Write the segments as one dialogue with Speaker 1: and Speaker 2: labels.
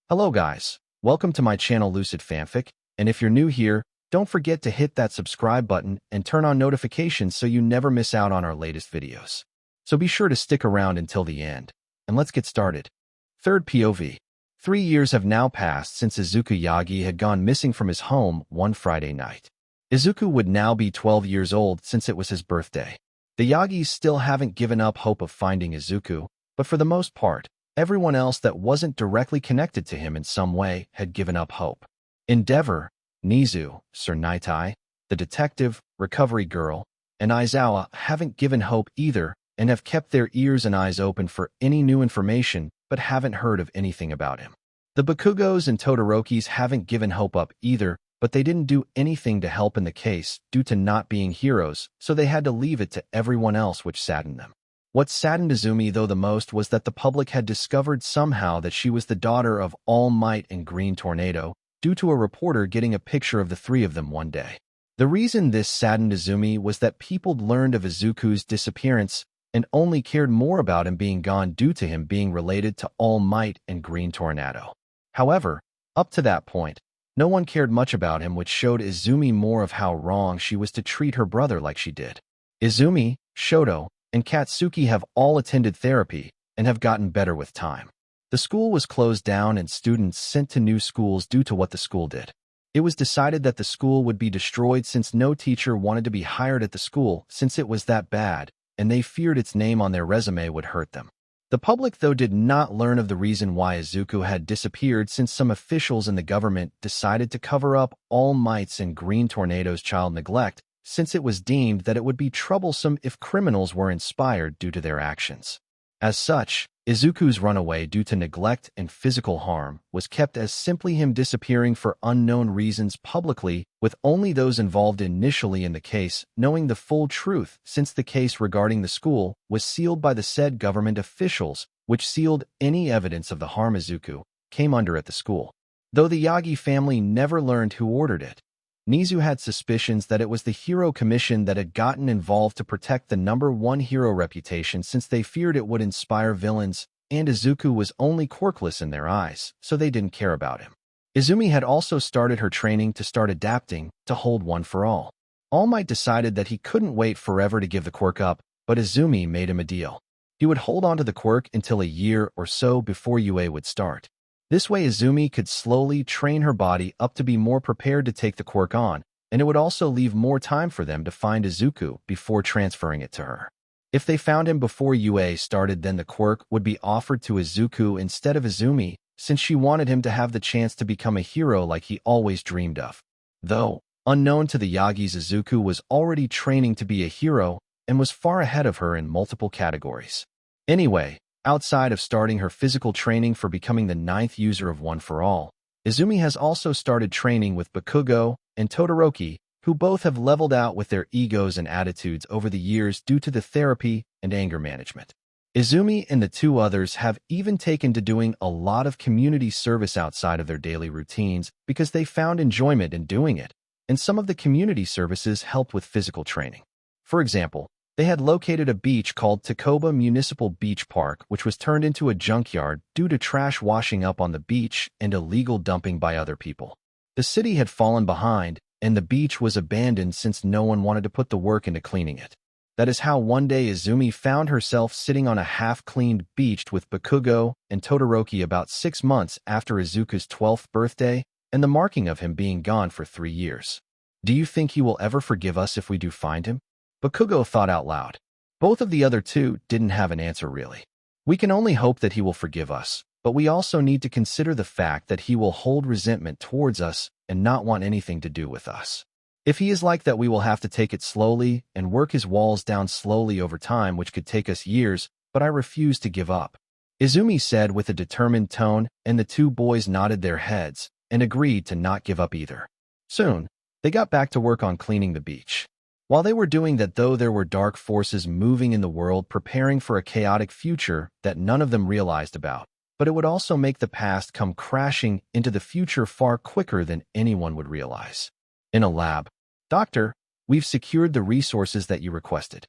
Speaker 1: Hello guys, welcome to my channel Lucid Fanfic, and if you're new here, don't forget to hit that subscribe button and turn on notifications so you never miss out on our latest videos. So be sure to stick around until the end, and let's get started. Third POV. 3 years have now passed since Izuku Yagi had gone missing from his home one Friday night. Izuku would now be 12 years old since it was his birthday. The Yagis still haven't given up hope of finding Izuku, but for the most part, everyone else that wasn't directly connected to him in some way had given up hope. Endeavor, Nizu, Sir Nightai, the detective, recovery girl, and Aizawa haven't given hope either and have kept their ears and eyes open for any new information but haven't heard of anything about him. The Bakugos and Todorokis haven't given hope up either, but they didn't do anything to help in the case due to not being heroes, so they had to leave it to everyone else, which saddened them. What saddened Izumi, though, the most was that the public had discovered somehow that she was the daughter of All Might and Green Tornado due to a reporter getting a picture of the three of them one day. The reason this saddened Izumi was that people learned of Izuku's disappearance and only cared more about him being gone due to him being related to All Might and Green Tornado. However, up to that point, no one cared much about him, which showed Izumi more of how wrong she was to treat her brother like she did. Izumi, Shoto, and Katsuki have all attended therapy and have gotten better with time. The school was closed down and students sent to new schools due to what the school did. It was decided that the school would be destroyed since no teacher wanted to be hired at the school since it was that bad, and they feared its name on their resume would hurt them. The public, though, did not learn of the reason why Izuku had disappeared since some officials in the government decided to cover up All Might's and Green Tornado's child neglect, since it was deemed that it would be troublesome if criminals were inspired due to their actions. As such, Izuku's runaway due to neglect and physical harm was kept as simply him disappearing for unknown reasons publicly, with only those involved initially in the case knowing the full truth, since the case regarding the school was sealed by the said government officials, which sealed any evidence of the harm Izuku came under at the school. Though the Yagi family never learned who ordered it, Nizu had suspicions that it was the Hero Commission that had gotten involved to protect the #1 hero reputation, since they feared it would inspire villains, and Izuku was only quirkless in their eyes, so they didn't care about him. Izumi had also started her training to start adapting to hold One for All. All Might decided that he couldn't wait forever to give the quirk up, but Izumi made him a deal. He would hold on to the quirk until a year or so before UA would start. This way Izumi could slowly train her body up to be more prepared to take the quirk on, and it would also leave more time for them to find Izuku before transferring it to her. If they found him before UA started, then the quirk would be offered to Izuku instead of Izumi, since she wanted him to have the chance to become a hero like he always dreamed of. Though, unknown to the Yagis, Izuku was already training to be a hero and was far ahead of her in multiple categories. Anyway, outside of starting her physical training for becoming the 9th user of One for All, Izumi has also started training with Bakugo and Todoroki, who both have leveled out with their egos and attitudes over the years due to the therapy and anger management. Izumi and the two others have even taken to doing a lot of community service outside of their daily routines because they found enjoyment in doing it, and some of the community services helped with physical training. For example, they had located a beach called Takoba Municipal Beach Park, which was turned into a junkyard due to trash washing up on the beach and illegal dumping by other people. The city had fallen behind, and the beach was abandoned since no one wanted to put the work into cleaning it. That is how one day Izumi found herself sitting on a half-cleaned beach with Bakugo and Todoroki about 6 months after Izuku's 12th birthday and the marking of him being gone for 3 years. "Do you think he will ever forgive us if we do find him?" Bakugo thought out loud. Both of the other two didn't have an answer really. "We can only hope that he will forgive us, but we also need to consider the fact that he will hold resentment towards us and not want anything to do with us. If he is like that, we will have to take it slowly and work his walls down slowly over time, which could take us years, but I refuse to give up," Izumi said with a determined tone, and the two boys nodded their heads and agreed to not give up either. Soon, they got back to work on cleaning the beach. While they were doing that, though, there were dark forces moving in the world preparing for a chaotic future that none of them realized about, but it would also make the past come crashing into the future far quicker than anyone would realize. In a lab, "Doctor, we've secured the resources that you requested,"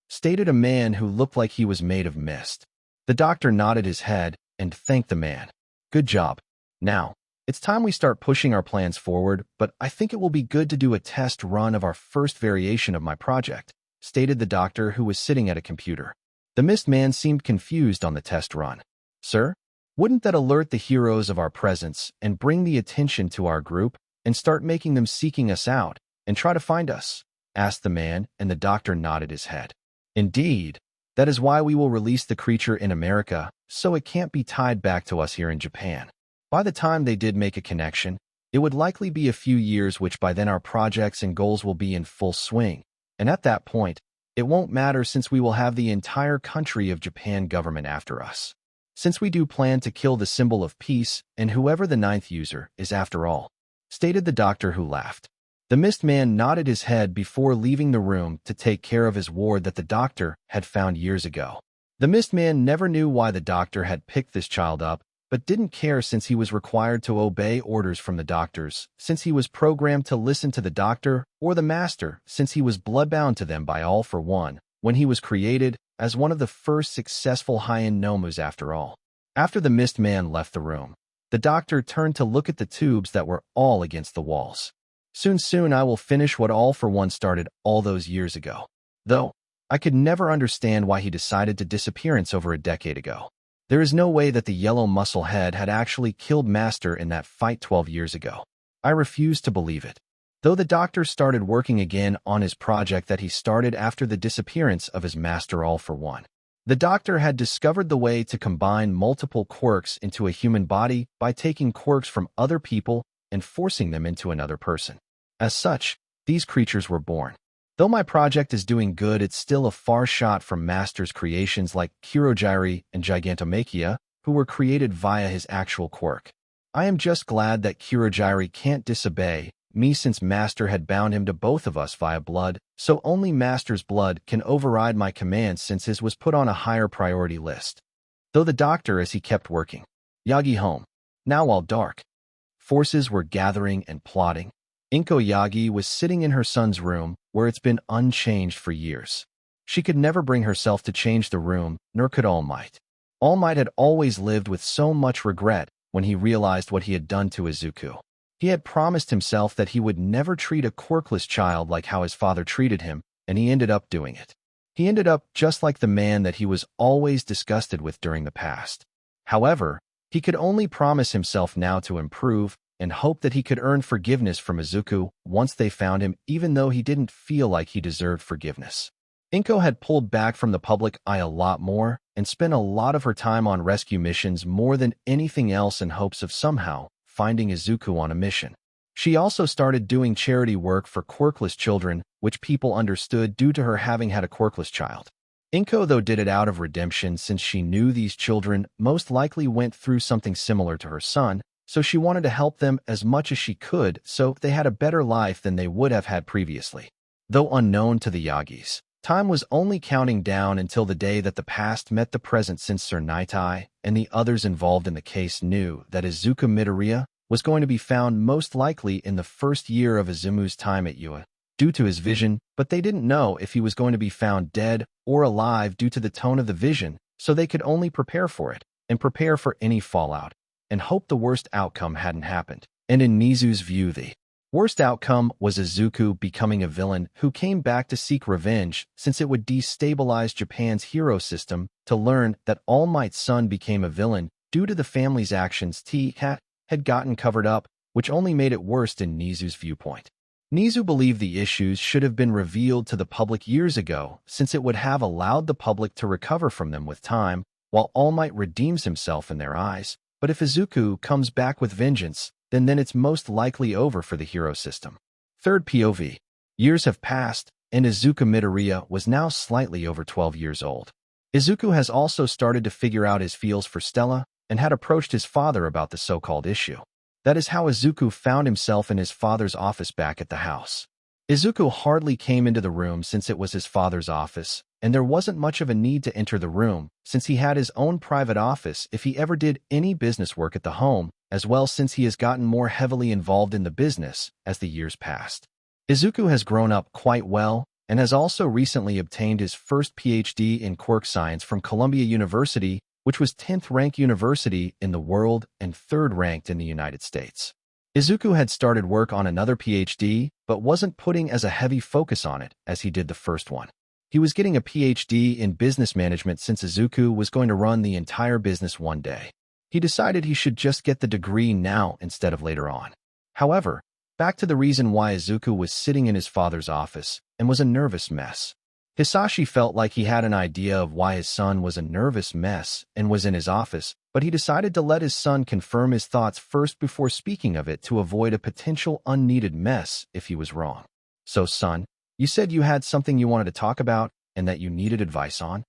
Speaker 1: stated a man who looked like he was made of mist. The doctor nodded his head and thanked the man. "Good job. Now, it's time we start pushing our plans forward, but I think it will be good to do a test run of our first variation of my project, stated the doctor who was sitting at a computer. The mist man seemed confused on the test run. Sir, wouldn't that alert the heroes of our presence and bring the attention to our group and start making them seeking us out and try to find us? Asked the man, and the doctor nodded his head. Indeed, that is why we will release the creature in America, so it can't be tied back to us here in Japan. By the time they did make a connection, it would likely be a few years, which by then our projects and goals will be in full swing. And at that point, it won't matter since we will have the entire country of Japan government after us. Since we do plan to kill the symbol of peace and whoever the ninth user is after all, stated the doctor who laughed. The mist man nodded his head before leaving the room to take care of his ward that the doctor had found years ago. The mist man never knew why the doctor had picked this child up, but didn't care since he was required to obey orders from the doctors, since he was programmed to listen to the doctor or the master, since he was bloodbound to them by All for One, when he was created as one of the first successful high-end nomus after all. After the mist man left the room, the doctor turned to look at the tubes that were all against the walls. Soon I will finish what All for One started all those years ago. Though, I could never understand why he decided to disappearance over a decade ago. There is no way that the yellow muscle head had actually killed Master in that fight 12 years ago. I refuse to believe it. Though the doctor started working again on his project that he started after the disappearance of his master All for One. The doctor had discovered the way to combine multiple quirks into a human body by taking quirks from other people and forcing them into another person. As such, these creatures were born. Though my project is doing good, it's still a far shot from Master's creations like Kirojiri and Gigantomachia, who were created via his actual quirk. I am just glad that Kirojiri can't disobey me since Master had bound him to both of us via blood, so only Master's blood can override my commands since his was put on a higher priority list. Though the doctor, as he kept working, Yagi home. Now while dark forces were gathering and plotting, Inko Yagi was sitting in her son's room, where it's been unchanged for years. She could never bring herself to change the room, nor could All Might. All Might had always lived with so much regret when he realized what he had done to Izuku. He had promised himself that he would never treat a quirkless child like how his father treated him, and he ended up doing it. He ended up just like the man that he was always disgusted with during the past. However, he could only promise himself now to improve and hope that he could earn forgiveness from Izuku once they found him, even though he didn't feel like he deserved forgiveness. Inko had pulled back from the public eye a lot more and spent a lot of her time on rescue missions more than anything else in hopes of somehow finding Izuku on a mission. She also started doing charity work for quirkless children, which people understood due to her having had a quirkless child. Inko, though, did it out of redemption since she knew these children most likely went through something similar to her son, so she wanted to help them as much as she could so they had a better life than they would have had previously. Though unknown to the Yagis, time was only counting down until the day that the past met the present since Sir Nightai and the others involved in the case knew that Izuku Midoriya was going to be found most likely in the first year of Izumu's time at Ua, due to his vision, but they didn't know if he was going to be found dead or alive due to the tone of the vision, so they could only prepare for it and prepare for any fallout, and hope the worst outcome hadn't happened. And in Nizu's view, the worst outcome was Izuku becoming a villain who came back to seek revenge since it would destabilize Japan's hero system to learn that All Might's son became a villain due to the family's actions had gotten covered up, which only made it worse in Nizu's viewpoint. Nizu believed the issues should have been revealed to the public years ago since it would have allowed the public to recover from them with time, while All Might redeems himself in their eyes. But if Izuku comes back with vengeance, then it's most likely over for the hero system. Third POV. Years have passed, and Izuku Midoriya was now slightly over 12 years old. Izuku has also started to figure out his feels for Stella and had approached his father about the so-called issue. That is how Izuku found himself in his father's office back at the house. Izuku hardly came into the room since it was his father's office, and there wasn't much of a need to enter the room since he had his own private office if he ever did any business work at the home, as well since he has gotten more heavily involved in the business as the years passed. Izuku has grown up quite well and has also recently obtained his first PhD in quirk science from Columbia University, which was 10th ranked university in the world and 3rd ranked in the United States. Izuku had started work on another PhD, but wasn't putting as a heavy focus on it as he did the first one. He was getting a PhD in business management since Izuku was going to run the entire business one day. He decided he should just get the degree now instead of later on. However, back to the reason why Izuku was sitting in his father's office and was a nervous mess. Hisashi felt like he had an idea of why his son was a nervous mess and was in his office, but he decided to let his son confirm his thoughts first before speaking of it to avoid a potential unneeded mess if he was wrong. So, son, you said you had something you wanted to talk about and that you needed advice on?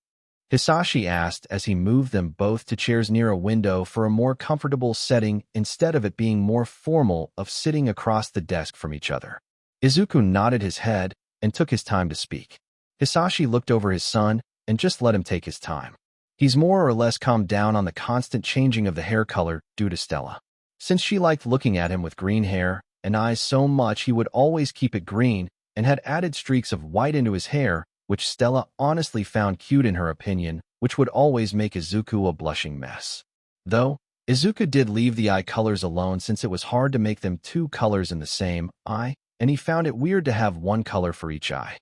Speaker 1: Hisashi asked as he moved them both to chairs near a window for a more comfortable setting instead of it being more formal of sitting across the desk from each other. Izuku nodded his head and took his time to speak. Hisashi looked over his son and just let him take his time. He's more or less calmed down on the constant changing of the hair color due to Stella. Since she liked looking at him with green hair and eyes so much he would always keep it green and had added streaks of white into his hair, which Stella honestly found cute in her opinion, which would always make Izuku a blushing mess. Though, Izuku did leave the eye colors alone since it was hard to make them 2 colors in the same eye, and he found it weird to have 1 color for each eye.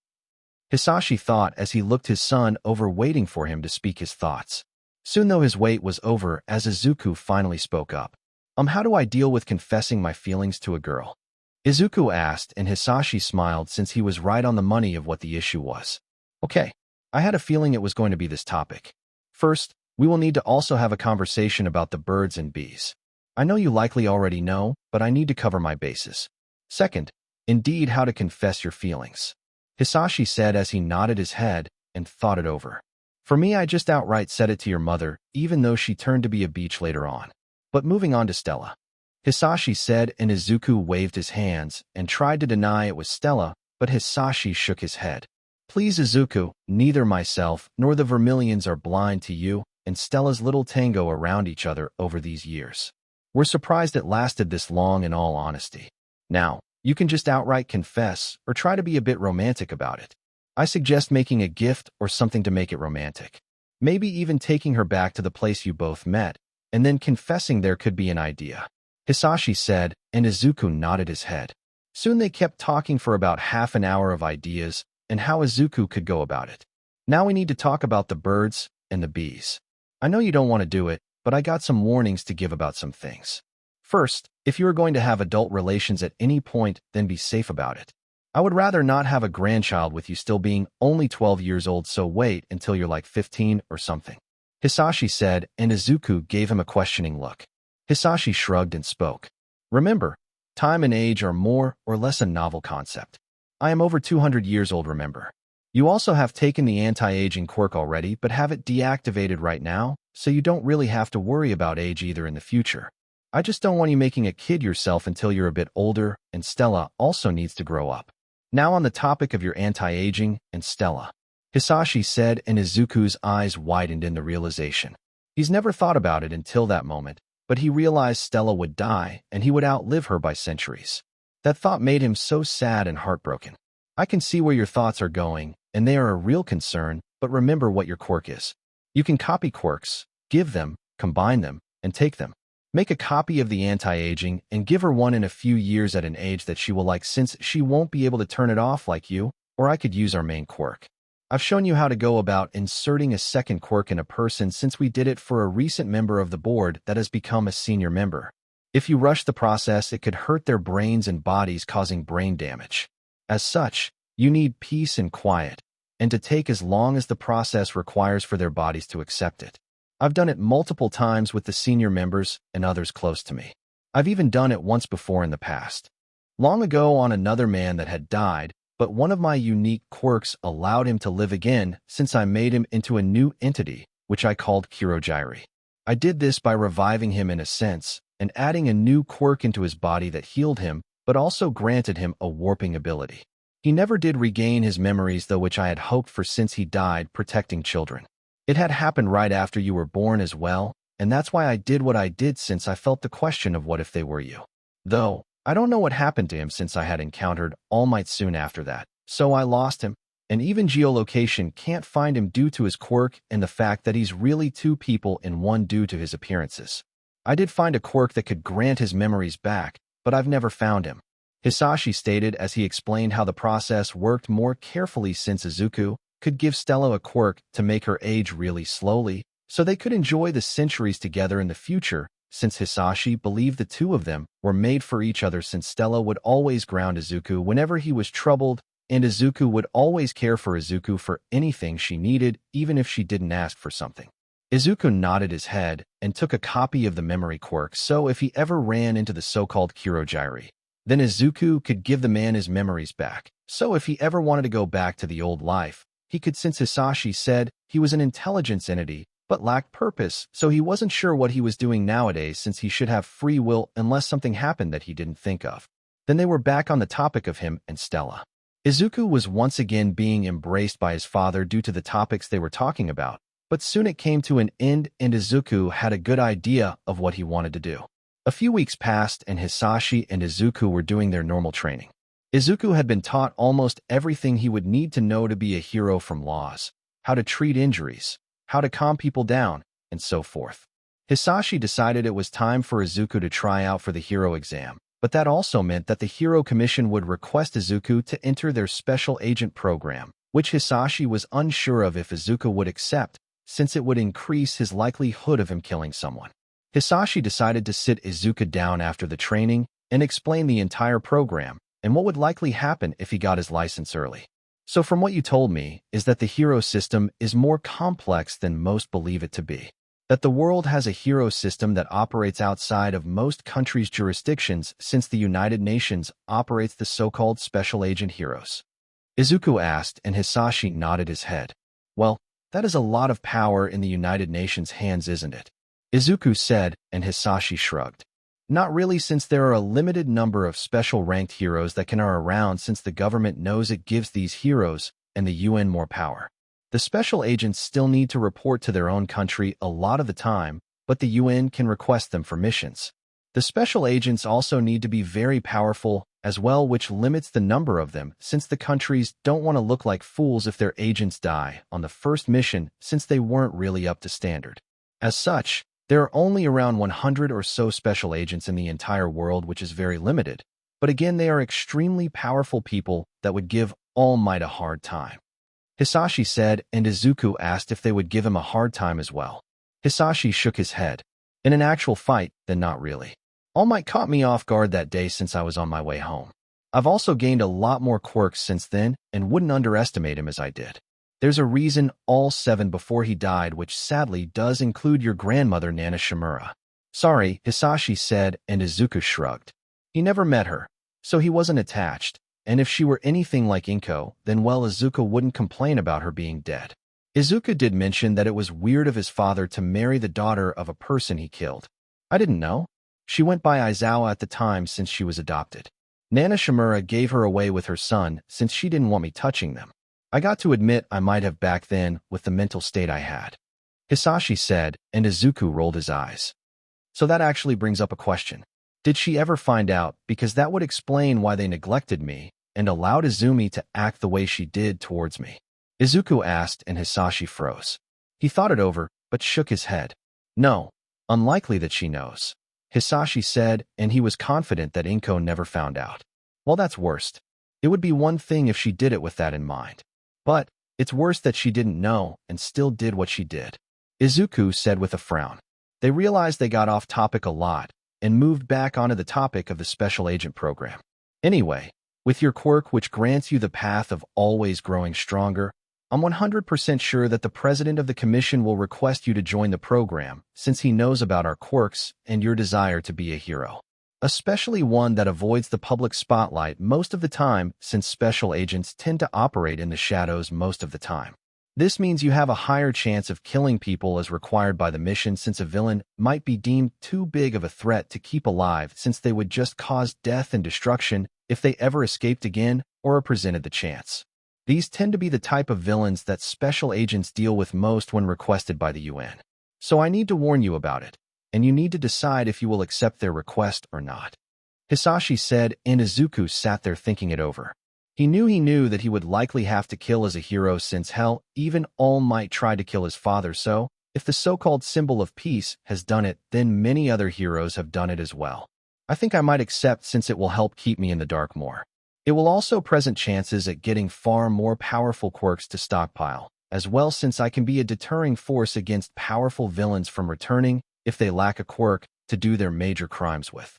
Speaker 1: Hisashi thought as he looked his son over waiting for him to speak his thoughts. Soon though his wait was over as Izuku finally spoke up. How do I deal with confessing my feelings to a girl? Izuku asked and Hisashi smiled since he was right on the money of what the issue was. Okay, I had a feeling it was going to be this topic. First, we will need to also have a conversation about the birds and bees. I know you likely already know, but I need to cover my bases. Second, indeed how to confess your feelings. Hisashi said as he nodded his head and thought it over. For me, I just outright said it to your mother, even though she turned to be a beach later on. But moving on to Stella. Hisashi said and Izuku waved his hands and tried to deny it was Stella, but Hisashi shook his head. Please Izuku, neither myself nor the Vermilions are blind to you and Stella's little tango around each other over these years. We're surprised it lasted this long in all honesty. Now, you can just outright confess or try to be a bit romantic about it. I suggest making a gift or something to make it romantic. Maybe even taking her back to the place you both met, and then confessing there could be an idea. Hisashi said, and Izuku nodded his head. Soon they kept talking for about half an hour of ideas and how Izuku could go about it. Now we need to talk about the birds and the bees. I know you don't want to do it, but I got some warnings to give about some things. First, if you are going to have adult relations at any point, then be safe about it. I would rather not have a grandchild with you still being only 12 years old, so wait until you're like 15 or something. Hisashi said, and Izuku gave him a questioning look. Hisashi shrugged and spoke. Remember, time and age are more or less a novel concept. I am over 200 years old, remember. You also have taken the anti-aging quirk already, but have it deactivated right now, so you don't really have to worry about age either in the future. I just don't want you making a kid yourself until you're a bit older, and Stella also needs to grow up. Now on the topic of your anti-aging and Stella. Hisashi said, and Izuku's eyes widened in the realization. He's never thought about it until that moment, but he realized Stella would die and he would outlive her by centuries. That thought made him so sad and heartbroken. I can see where your thoughts are going, and they are a real concern, but remember what your quirk is. You can copy quirks, give them, combine them, and take them. Make a copy of the anti-aging and give her one in a few years at an age that she will like since she won't be able to turn it off like you, or I could use our main quirk. I've shown you how to go about inserting a second quirk in a person since we did it for a recent member of the board that has become a senior member. If you rush the process, it could hurt their brains and bodies, causing brain damage. As such, you need peace and quiet, and to take as long as the process requires for their bodies to accept it. I've done it multiple times with the senior members and others close to me. I've even done it once before in the past. Long ago on another man that had died, but one of my unique quirks allowed him to live again since I made him into a new entity, which I called Kirojiri. I did this by reviving him in a sense, and adding a new quirk into his body that healed him, but also granted him a warping ability. He never did regain his memories though, which I had hoped for since he died protecting children. It had happened right after you were born as well, and that's why I did what I did since I felt the question of what if they were you. Though, I don't know what happened to him since I had encountered All Might soon after that, so I lost him. and even geolocation can't find him due to his quirk and the fact that he's really two people in one due to his appearances. I did find a quirk that could grant his memories back, but I've never found him, Hisashi stated as he explained how the process worked more carefully since Izuku could give Stella a quirk to make her age really slowly, so they could enjoy the centuries together in the future, since Hisashi believed the two of them were made for each other since Stella would always ground Izuku whenever he was troubled, and Izuku would always care for Izuku for anything she needed, even if she didn't ask for something. Izuku nodded his head and took a copy of the memory quirk so if he ever ran into the so-called Kirojiri, then Izuku could give the man his memories back, so if he ever wanted to go back to the old life, he could since Hisashi said he was an intelligence entity but lacked purpose, so he wasn't sure what he was doing nowadays since he should have free will unless something happened that he didn't think of. Then they were back on the topic of him and Stella. Izuku was once again being embraced by his father due to the topics they were talking about, but soon it came to an end and Izuku had a good idea of what he wanted to do. A few weeks passed and Hisashi and Izuku were doing their normal training. Izuku had been taught almost everything he would need to know to be a hero from laws, how to treat injuries, how to calm people down, and so forth. Hisashi decided it was time for Izuku to try out for the hero exam, but that also meant that the Hero Commission would request Izuku to enter their special agent program, which Hisashi was unsure of if Izuku would accept, since it would increase his likelihood of him killing someone. Hisashi decided to sit Izuku down after the training and explain the entire program and what would likely happen if he got his license early. So from what you told me is that the hero system is more complex than most believe it to be. That the world has a hero system that operates outside of most countries' jurisdictions since the United Nations operates the so-called special agent heroes. Izuku asked and Hisashi nodded his head. Well, that is a lot of power in the United Nations' hands, isn't it? Izuku said and Hisashi shrugged. Not really, since there are a limited number of special ranked heroes that are around since the government knows it gives these heroes and the UN more power. The special agents still need to report to their own country a lot of the time, but the UN can request them for missions. The special agents also need to be very powerful as well, which limits the number of them since the countries don't want to look like fools if their agents die on the first mission since they weren't really up to standard. As such, there are only around 100 or so special agents in the entire world, which is very limited. But again, they are extremely powerful people that would give All Might a hard time. Hisashi said, and Izuku asked if they would give him a hard time as well. Hisashi shook his head. In an actual fight, then not really. All Might caught me off guard that day since I was on my way home. I've also gained a lot more quirks since then and wouldn't underestimate him as I did. There's a reason all 7 before he died, which sadly does include your grandmother Nana Shimura. Sorry, Hisashi said, and Izuku shrugged. He never met her, so he wasn't attached, and if she were anything like Inko, then well, Izuku wouldn't complain about her being dead. Izuku did mention that it was weird of his father to marry the daughter of a person he killed. I didn't know. She went by Aizawa at the time since she was adopted. Nana Shimura gave her away with her son since she didn't want me touching them. I got to admit I might have back then with the mental state I had. Hisashi said, and Izuku rolled his eyes. So that actually brings up a question. Did she ever find out, because that would explain why they neglected me and allowed Izumi to act the way she did towards me? Izuku asked and Hisashi froze. He thought it over, but shook his head. No, unlikely that she knows. Hisashi said, and he was confident that Inko never found out. Well, that's worst. It would be one thing if she did it with that in mind. But it's worse that she didn't know and still did what she did. Izuku said with a frown. They realized they got off topic a lot and moved back onto the topic of the special agent program. Anyway, with your quirk which grants you the path of always growing stronger, I'm 100% sure that the president of the commission will request you to join the program since he knows about our quirks and your desire to be a hero. Especially one that avoids the public spotlight most of the time since special agents tend to operate in the shadows most of the time. This means you have a higher chance of killing people as required by the mission since a villain might be deemed too big of a threat to keep alive since they would just cause death and destruction if they ever escaped again or are presented the chance. These tend to be the type of villains that special agents deal with most when requested by the UN. So I need to warn you about it, and you need to decide if you will accept their request or not. Hisashi said, and Izuku sat there thinking it over. He knew that he would likely have to kill as a hero since hell, even All Might tried to kill his father, so if the so-called symbol of peace has done it, then many other heroes have done it as well. I think I might accept since it will help keep me in the dark more. It will also present chances at getting far more powerful quirks to stockpile, as well since I can be a deterring force against powerful villains from returning, if they lack a quirk, to do their major crimes with.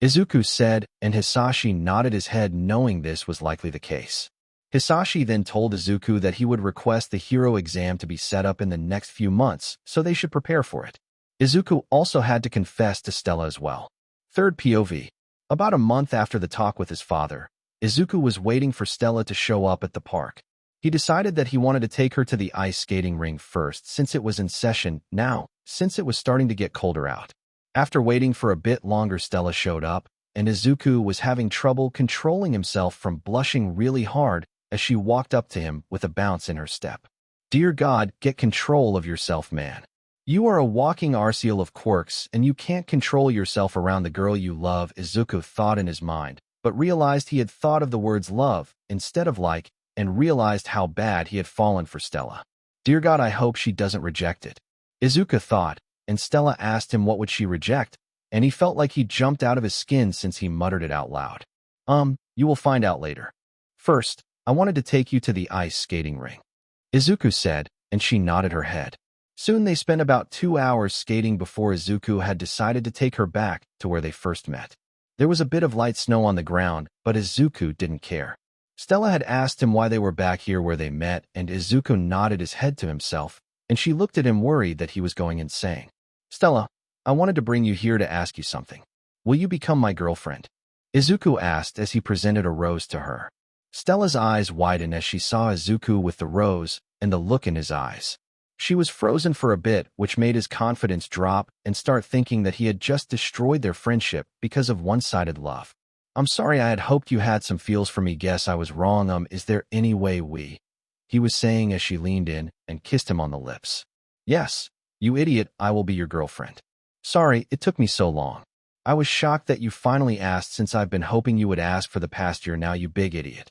Speaker 1: Izuku said, and Hisashi nodded his head knowing this was likely the case. Hisashi then told Izuku that he would request the hero exam to be set up in the next few months, so they should prepare for it. Izuku also had to confess to Stella as well. Third POV. About a month after the talk with his father, Izuku was waiting for Stella to show up at the park. He decided that he wanted to take her to the ice skating ring first since it was in session now, since it was starting to get colder out. After waiting for a bit longer, Stella showed up, and Izuku was having trouble controlling himself from blushing really hard as she walked up to him with a bounce in her step. Dear God, get control of yourself, man. You are a walking arsenal of quirks, and you can't control yourself around the girl you love, Izuku thought in his mind, but realized he had thought of the words love instead of like, and realized how bad he had fallen for Stella. Dear God, I hope she doesn't reject it. Izuku thought, and Stella asked him what would she reject, and he felt like he jumped out of his skin since he muttered it out loud. You will find out later. First, I wanted to take you to the ice skating ring, Izuku said, and she nodded her head. Soon they spent about 2 hours skating before Izuku had decided to take her back to where they first met. There was a bit of light snow on the ground, but Izuku didn't care. Stella had asked him why they were back here where they met, and Izuku nodded his head to himself, and she looked at him worried that he was going insane. Stella, I wanted to bring you here to ask you something. Will you become my girlfriend? Izuku asked as he presented a rose to her. Stella's eyes widened as she saw Izuku with the rose and the look in his eyes. She was frozen for a bit, which made his confidence drop and start thinking that he had just destroyed their friendship because of one-sided love. I'm sorry, I had hoped you had some feels for me. Guess I was wrong. Is there any way he was saying as she leaned in and kissed him on the lips. Yes, you idiot, I will be your girlfriend. Sorry, it took me so long. I was shocked that you finally asked since I've been hoping you would ask for the past year now, you big idiot.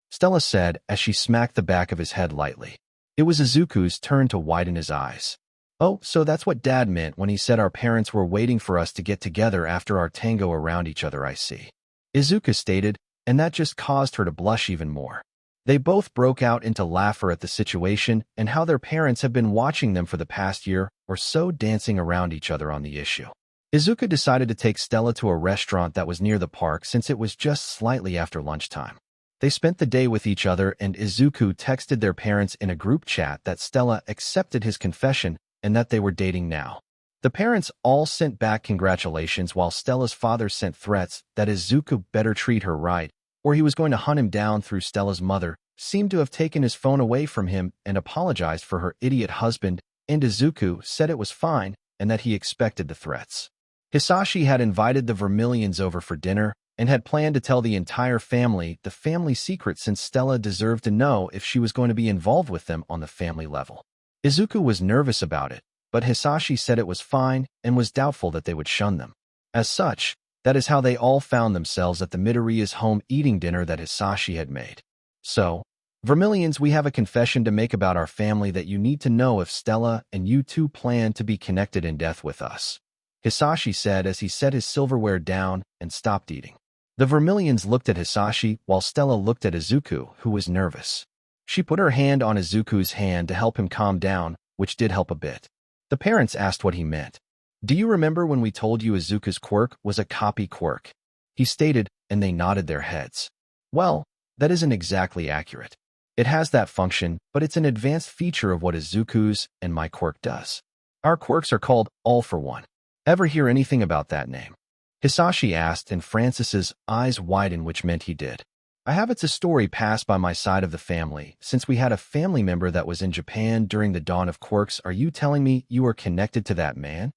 Speaker 1: Stella said as she smacked the back of his head lightly. It was Izuku's turn to widen his eyes. Oh, so that's what Dad meant when he said our parents were waiting for us to get together after our tango around each other, I see. Izuku stated, and that just caused her to blush even more. They both broke out into laughter at the situation and how their parents have been watching them for the past year or so dancing around each other on the issue. Izuku decided to take Stella to a restaurant that was near the park since it was just slightly after lunchtime. They spent the day with each other, and Izuku texted their parents in a group chat that Stella accepted his confession and that they were dating now. The parents all sent back congratulations while Stella's father sent threats that Izuku better treat her right, or he was going to hunt him down. Through Stella's mother seemed to have taken his phone away from him and apologized for her idiot husband, and Izuku said it was fine and that he expected the threats. Hisashi had invited the Vermilions over for dinner and had planned to tell the entire family the family secret since Stella deserved to know if she was going to be involved with them on the family level. Izuku was nervous about it, but Hisashi said it was fine and was doubtful that they would shun them. As such, that is how they all found themselves at the Midoriya's home eating dinner that Hisashi had made. So, Vermilions, we have a confession to make about our family that you need to know if Stella and you two plan to be connected in death with us, Hisashi said as he set his silverware down and stopped eating. The Vermilions looked at Hisashi while Stella looked at Izuku, who was nervous. She put her hand on Izuku's hand to help him calm down, which did help a bit. The parents asked what he meant. Do you remember when we told you Izuku's quirk was a copy quirk? He stated, and they nodded their heads. Well, that isn't exactly accurate. It has that function, but it's an advanced feature of what Izuku's and my quirk does. Our quirks are called All for One. Ever hear anything about that name? Hisashi asked, and Francis's eyes widened, which meant he did. I have. It's a story passed by my side of the family, since we had a family member that was in Japan during the dawn of quirks. Are you telling me you are connected to that man?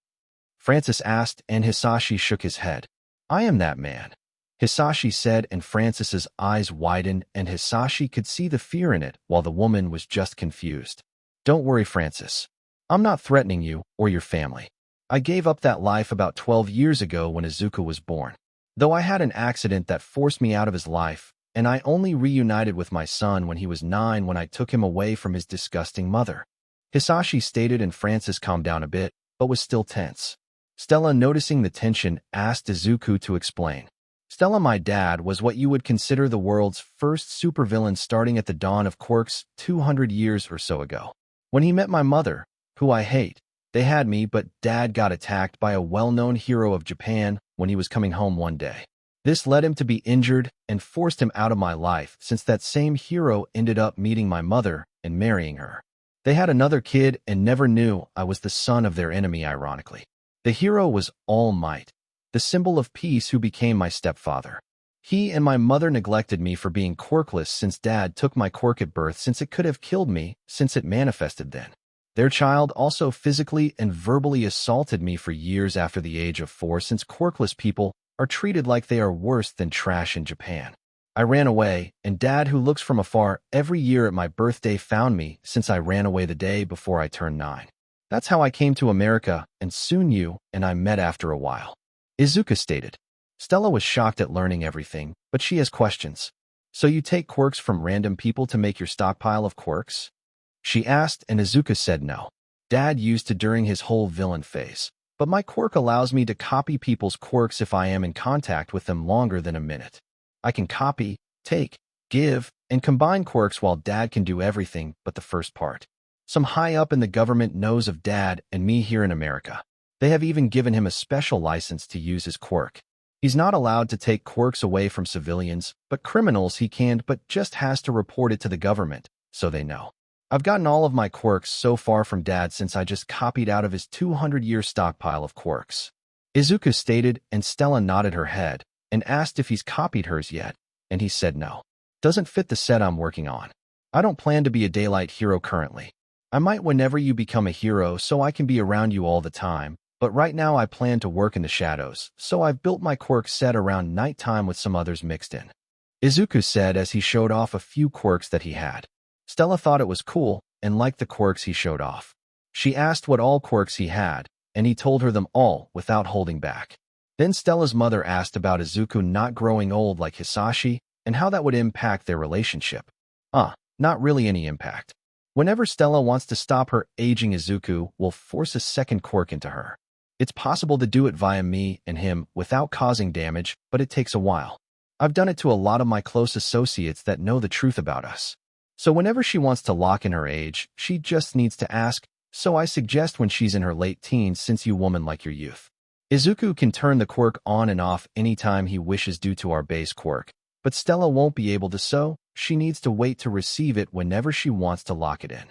Speaker 1: Francis asked, and Hisashi shook his head. I am that man, Hisashi said, and Francis's eyes widened, and Hisashi could see the fear in it while the woman was just confused. Don't worry, Francis. I'm not threatening you or your family. I gave up that life about 12 years ago when Izuku was born. Though I had an accident that forced me out of his life, and I only reunited with my son when he was 9 when I took him away from his disgusting mother," Hisashi stated, and Francis calmed down a bit, but was still tense. Stella, noticing the tension, asked Izuku to explain. "Stella, my dad was what you would consider the world's first supervillain starting at the dawn of Quark's 200 years or so ago. When he met my mother, who I hate, they had me, but Dad got attacked by a well-known hero of Japan when he was coming home one day. This led him to be injured and forced him out of my life, since that same hero ended up meeting my mother and marrying her. They had another kid and never knew I was the son of their enemy, ironically. The hero was All Might, the symbol of peace, who became my stepfather. He and my mother neglected me for being Quarkless since Dad took my Quark at birth, since it could have killed me since it manifested then. Their child also physically and verbally assaulted me for years after the age of 4, since Quarkless people are treated like they are worse than trash in Japan. I ran away, and Dad, who looks from afar every year at my birthday, found me since I ran away the day before I turned 9. That's how I came to America, and soon you and I met after a while," Izuku stated. Stella was shocked at learning everything, but she has questions. "So you take quirks from random people to make your stockpile of quirks?" she asked, and Izuku said no. "Dad used to during his whole villain phase, but my quirk allows me to copy people's quirks if I am in contact with them longer than a minute. I can copy, take, give, and combine quirks, while Dad can do everything but the first part. Some high up in the government knows of Dad and me here in America. They have even given him a special license to use his quirk. He's not allowed to take quirks away from civilians, but criminals he can, but just has to report it to the government, so they know. I've gotten all of my quirks so far from Dad since I just copied out of his 200-year stockpile of quirks," Izuku stated, and Stella nodded her head and asked if he's copied hers yet, and he said no. "Doesn't fit the set I'm working on. I don't plan to be a daylight hero currently. I might whenever you become a hero so I can be around you all the time, but right now I plan to work in the shadows, so I've built my quirk set around nighttime with some others mixed in," Izuku said as he showed off a few quirks that he had. Stella thought it was cool and liked the quirks he showed off. She asked what all quirks he had, and he told her them all without holding back. Then Stella's mother asked about Izuku not growing old like Hisashi and how that would impact their relationship. Not really any impact. Whenever Stella wants to stop her aging, Izuku will force a second quirk into her. It's possible to do it via me and him without causing damage, but it takes a while. I've done it to a lot of my close associates that know the truth about us. So whenever she wants to lock in her age, she just needs to ask, so I suggest when she's in her late teens, since you woman like your youth. Izuku can turn the quirk on and off anytime he wishes due to our base quirk, but Stella won't be able to, so she needs to wait to receive it whenever she wants to lock it in,"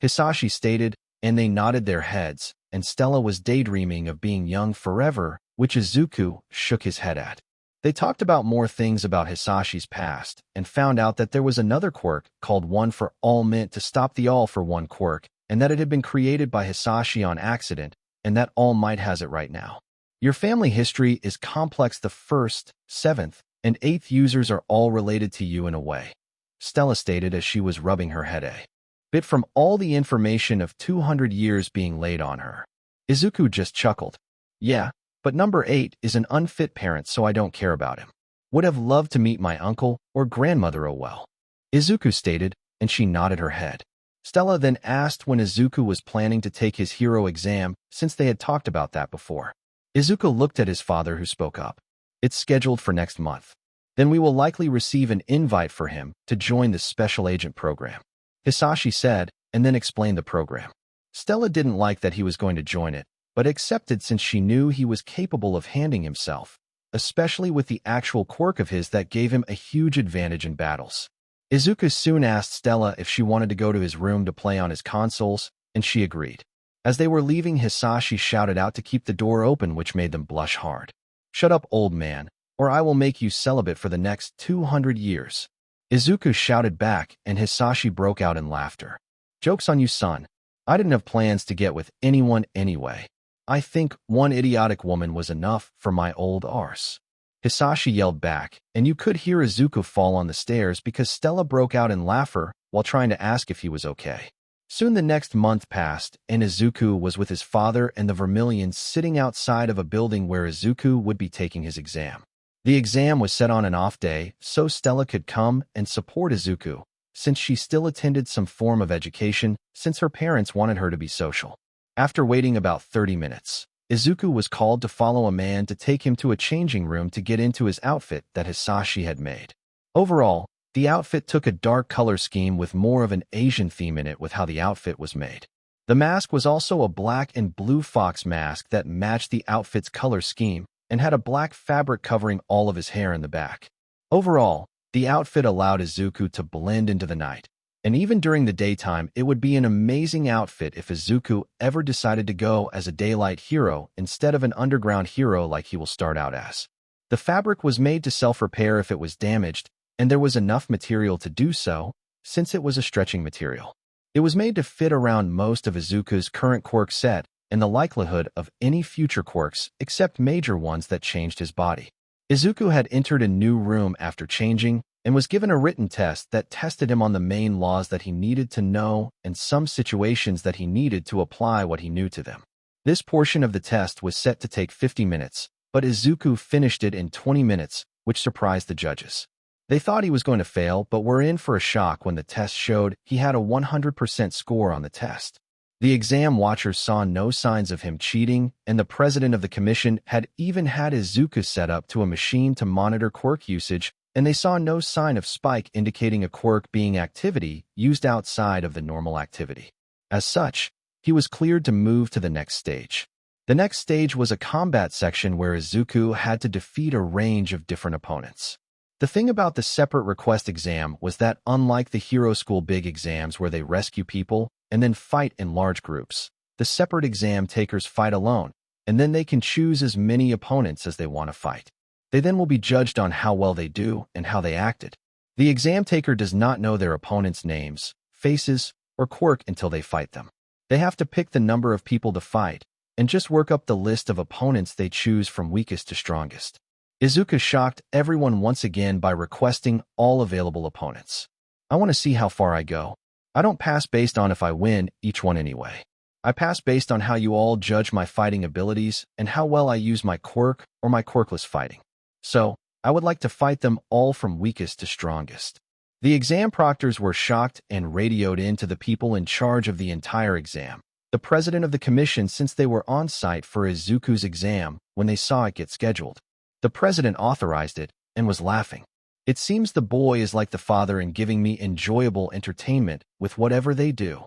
Speaker 1: Hisashi stated, and they nodded their heads, and Stella was daydreaming of being young forever, which Izuku shook his head at. They talked about more things about Hisashi's past and found out that there was another quirk called One for All meant to stop the All for One quirk, and that it had been created by Hisashi on accident, and that All Might has it right now. "Your family history is complex. The 1st, 7th, and 8th users are all related to you in a way," Stella stated as she was rubbing her head a bit from all the information of 200 years being laid on her. Izuku just chuckled. "Yeah, but number 8 is an unfit parent, so I don't care about him. Would have loved to meet my uncle or grandmother, oh well," Izuku stated, and she nodded her head. Stella then asked when Izuku was planning to take his hero exam, since they had talked about that before. Izuku looked at his father, who spoke up. "It's scheduled for next month. Then we will likely receive an invite for him to join the special agent program," Hisashi said, and then explained the program. Stella didn't like that he was going to join it, but accepted since she knew he was capable of handling himself, especially with the actual quirk of his that gave him a huge advantage in battles. Izuku soon asked Stella if she wanted to go to his room to play on his consoles, and she agreed. As they were leaving, Hisashi shouted out to keep the door open, which made them blush hard. "Shut up, old man, or I will make you celibate for the next 200 years. Izuku shouted back, and Hisashi broke out in laughter. "Joke's on you, son. I didn't have plans to get with anyone anyway. I think one idiotic woman was enough for my old arse," Hisashi yelled back, and you could hear Izuku fall on the stairs because Stella broke out in laughter while trying to ask if he was okay. Soon the next month passed, and Izuku was with his father and the Vermilions sitting outside of a building where Izuku would be taking his exam. The exam was set on an off day, so Stella could come and support Izuku, since she still attended some form of education since her parents wanted her to be social. After waiting about 30 minutes, Izuku was called to follow a man to take him to a changing room to get into his outfit that Hisashi had made. Overall, the outfit took a dark color scheme with more of an Asian theme in it with how the outfit was made. The mask was also a black and blue fox mask that matched the outfit's color scheme and had a black fabric covering all of his hair in the back. Overall, the outfit allowed Izuku to blend into the night, and even during the daytime, it would be an amazing outfit if Izuku ever decided to go as a daylight hero instead of an underground hero like he will start out as. The fabric was made to self-repair if it was damaged, and there was enough material to do so, since it was a stretching material. It was made to fit around most of Izuku's current quirk set and the likelihood of any future quirks except major ones that changed his body. Izuku had entered a new room after changing and was given a written test that tested him on the main laws that he needed to know and some situations that he needed to apply what he knew to them. This portion of the test was set to take 50 minutes, but Izuku finished it in 20 minutes, which surprised the judges. They thought he was going to fail, but were in for a shock when the test showed he had a 100% score on the test. The exam watchers saw no signs of him cheating, and the president of the commission had even had Izuku set up to a machine to monitor quirk usage, and they saw no sign of spike indicating a quirk being activity used outside of the normal activity. As such, he was cleared to move to the next stage. The next stage was a combat section where Izuku had to defeat a range of different opponents. The thing about the separate request exam was that unlike the Hero School big exams where they rescue people and then fight in large groups, the separate exam takers fight alone, and then they can choose as many opponents as they want to fight. They then will be judged on how well they do and how they acted. The exam taker does not know their opponent's names, faces, or quirk until they fight them. They have to pick the number of people to fight and just work up the list of opponents they choose from weakest to strongest. Izuku shocked everyone once again by requesting all available opponents. I want to see how far I go. I don't pass based on if I win each one anyway. I pass based on how you all judge my fighting abilities and how well I use my quirk or my quirkless fighting. So, I would like to fight them all from weakest to strongest. The exam proctors were shocked and radioed in to the people in charge of the entire exam, the president of the commission, since they were on site for Izuku's exam when they saw it get scheduled. The president authorized it and was laughing. It seems the boy is like the father in giving me enjoyable entertainment with whatever they do.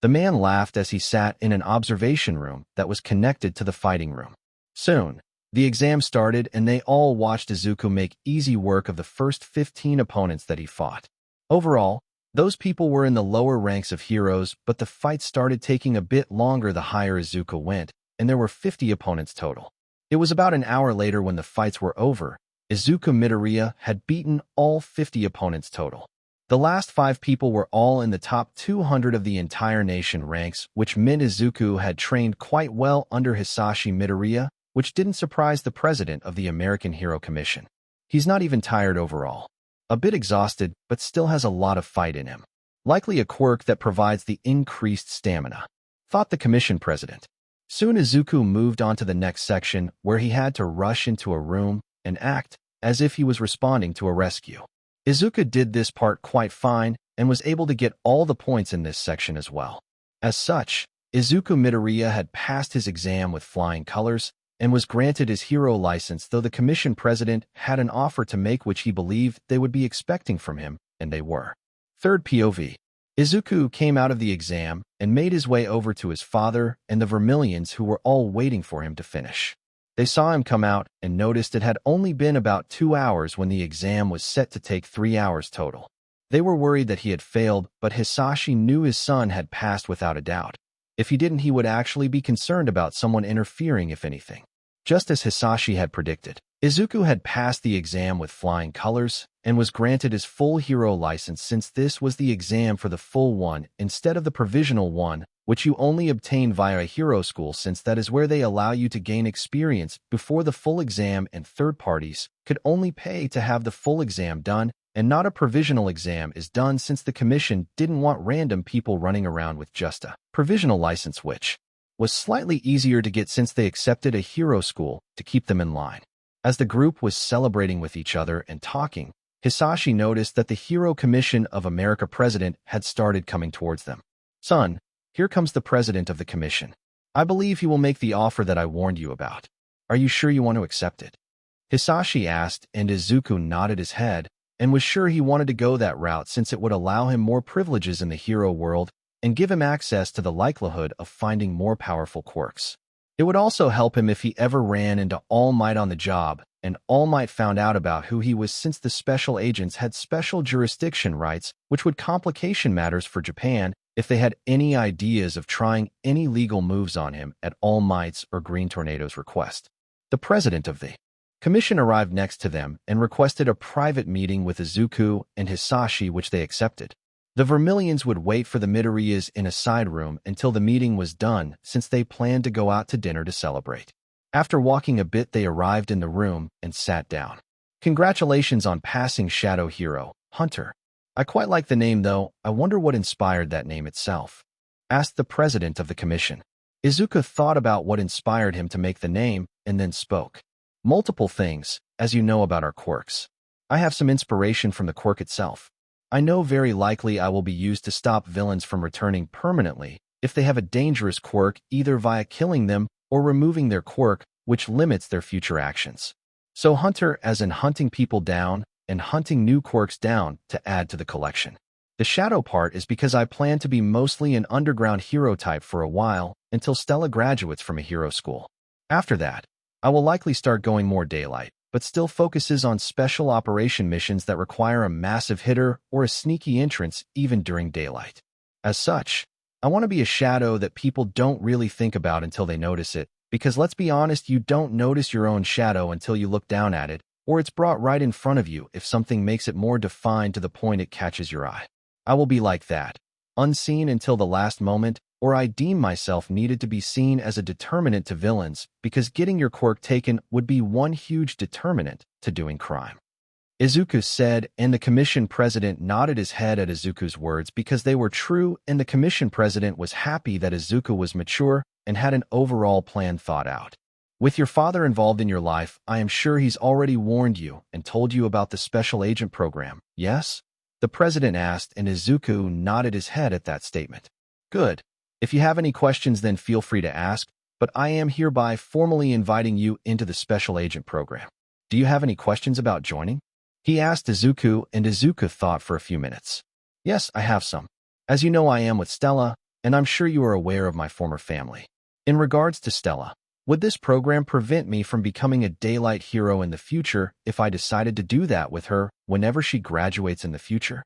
Speaker 1: The man laughed as he sat in an observation room that was connected to the fighting room. Soon, the exam started and they all watched Izuku make easy work of the first 15 opponents that he fought. Overall, those people were in the lower ranks of heroes, but the fight started taking a bit longer the higher Izuku went, and there were 50 opponents total. It was about an hour later when the fights were over. Izuku Midoriya had beaten all 50 opponents total. The last 5 people were all in the top 200 of the entire nation ranks, which meant Izuku had trained quite well under Hisashi Midoriya, which didn't surprise the president of the American Hero Commission. He's not even tired overall. A bit exhausted, but still has a lot of fight in him. Likely a quirk that provides the increased stamina, thought the commission president. Soon Izuku moved on to the next section, where he had to rush into a room and act as if he was responding to a rescue. Izuku did this part quite fine and was able to get all the points in this section as well. As such, Izuku Midoriya had passed his exam with flying colors and was granted his hero license, though the commission president had an offer to make which he believed they would be expecting from him, and they were. Third POV. Izuku came out of the exam and made his way over to his father and the Vermilions, who were all waiting for him to finish. They saw him come out and noticed it had only been about 2 hours when the exam was set to take 3 hours total. They were worried that he had failed, but Hisashi knew his son had passed without a doubt. If he didn't, he would actually be concerned about someone interfering, if anything. Just as Hisashi had predicted, Izuku had passed the exam with flying colors and was granted his full hero license, since this was the exam for the full one instead of the provisional one, which you only obtain via a hero school, since that is where they allow you to gain experience before the full exam, and third parties could only pay to have the full exam done and not a provisional exam is done, since the commission didn't want random people running around with just a provisional license, which was slightly easier to get since they accepted a hero school to keep them in line. As the group was celebrating with each other and talking, Hisashi noticed that the Hero Commission of America president had started coming towards them. "Son, here comes the president of the commission. I believe he will make the offer that I warned you about. Are you sure you want to accept it?" Hisashi asked, and Izuku nodded his head and was sure he wanted to go that route since it would allow him more privileges in the hero world and give him access to the likelihood of finding more powerful quirks. It would also help him if he ever ran into All Might on the job and All Might found out about who he was, since the special agents had special jurisdiction rights, which would complication matters for Japan if they had any ideas of trying any legal moves on him at All Might's or Green Tornado's request. The president of the commission arrived next to them and requested a private meeting with Izuku and Hisashi, which they accepted. The Vermilions would wait for the Midoriyas in a side room until the meeting was done, since they planned to go out to dinner to celebrate. After walking a bit, they arrived in the room and sat down. "Congratulations on passing Shadow Hero, Hunter. I quite like the name, though. I wonder what inspired that name itself," asked the president of the commission. Izuku thought about what inspired him to make the name and then spoke. "Multiple things, as you know about our quirks. I have some inspiration from the quirk itself. I know very likely I will be used to stop villains from returning permanently if they have a dangerous quirk, either via killing them or removing their quirk, which limits their future actions. So Hunter, as in hunting people down and hunting new quirks down to add to the collection. The shadow part is because I plan to be mostly an underground hero type for a while until Stella graduates from a hero school. After that, I will likely start going more daylight, but still focuses on special operation missions that require a massive hitter or a sneaky entrance even during daylight. As such, I want to be a shadow that people don't really think about until they notice it, because let's be honest, you don't notice your own shadow until you look down at it, or it's brought right in front of you if something makes it more defined to the point it catches your eye. I will be like that, unseen until the last moment, or I deem myself needed to be seen as a determinant to villains, because getting your quirk taken would be one huge determinant to doing crime," Izuku said, and the commission president nodded his head at Izuku's words because they were true, and the commission president was happy that Izuku was mature and had an overall plan thought out. "With your father involved in your life, I am sure he's already warned you and told you about the special agent program, yes?" the president asked, and Izuku nodded his head at that statement. "Good. If you have any questions, then feel free to ask, but I am hereby formally inviting you into the special agent program. Do you have any questions about joining?" he asked Izuku, and Izuku thought for a few minutes. "Yes, I have some. As you know, I am with Stella, and I'm sure you are aware of my former family. In regards to Stella, would this program prevent me from becoming a daylight hero in the future if I decided to do that with her whenever she graduates in the future?"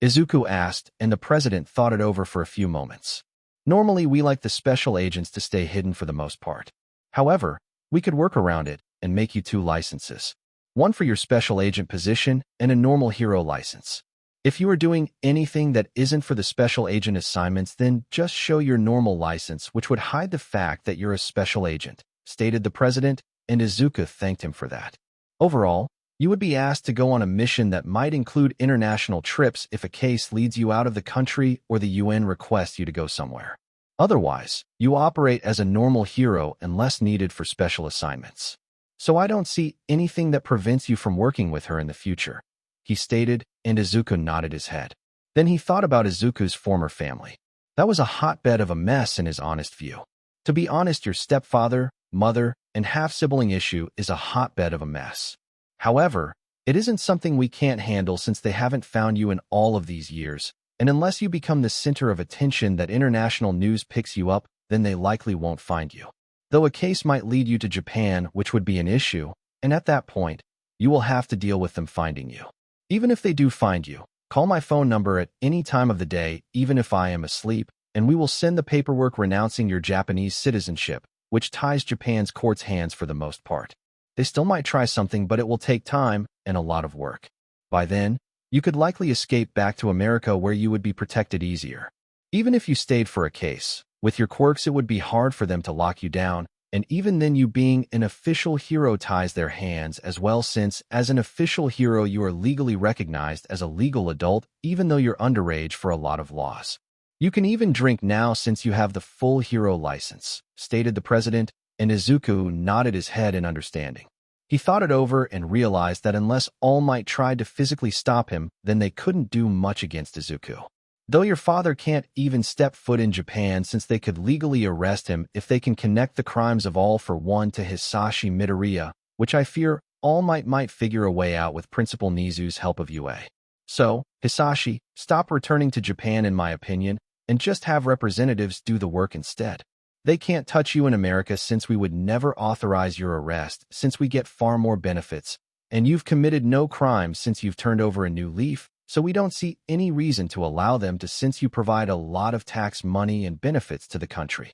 Speaker 1: Izuku asked, and the president thought it over for a few moments. "Normally, we like the special agents to stay hidden for the most part. However, we could work around it and make you 2 licenses. One for your special agent position and a normal hero license. If you are doing anything that isn't for the special agent assignments, then just show your normal license, which would hide the fact that you're a special agent," stated the president, and Izuku thanked him for that. "Overall, you would be asked to go on a mission that might include international trips if a case leads you out of the country or the UN requests you to go somewhere. Otherwise, you operate as a normal hero unless needed for special assignments. So I don't see anything that prevents you from working with her in the future," he stated, and Izuku nodded his head. Then he thought about Izuku's former family. That was a hotbed of a mess in his honest view. To be honest, your stepfather, mother, and half-sibling issue is a hotbed of a mess. However, it isn't something we can't handle since they haven't found you in all of these years, and unless you become the center of attention that international news picks you up, then they likely won't find you. Though a case might lead you to Japan, which would be an issue, and at that point, you will have to deal with them finding you. Even if they do find you, call my phone number at any time of the day, even if I am asleep, and we will send the paperwork renouncing your Japanese citizenship, which ties Japan's court's hands for the most part. They still might try something, but it will take time and a lot of work. By then, you could likely escape back to America where you would be protected easier. Even if you stayed for a case, with your quirks it would be hard for them to lock you down, and even then you being an official hero ties their hands as well, since as an official hero you are legally recognized as a legal adult even though you're underage for a lot of laws. You can even drink now since you have the full hero license, stated the president, and Izuku nodded his head in understanding. He thought it over and realized that unless All Might tried to physically stop him, then they couldn't do much against Izuku. Though your father can't even step foot in Japan since they could legally arrest him if they can connect the crimes of All for One to Hisashi Midoriya, which I fear All Might figure a way out with Principal Nizu's help of UA. So, Hisashi, stop returning to Japan in my opinion, and just have representatives do the work instead. They can't touch you in America since we would never authorize your arrest since we get far more benefits, and you've committed no crimes since you've turned over a new leaf, so we don't see any reason to allow them to since you provide a lot of tax money and benefits to the country.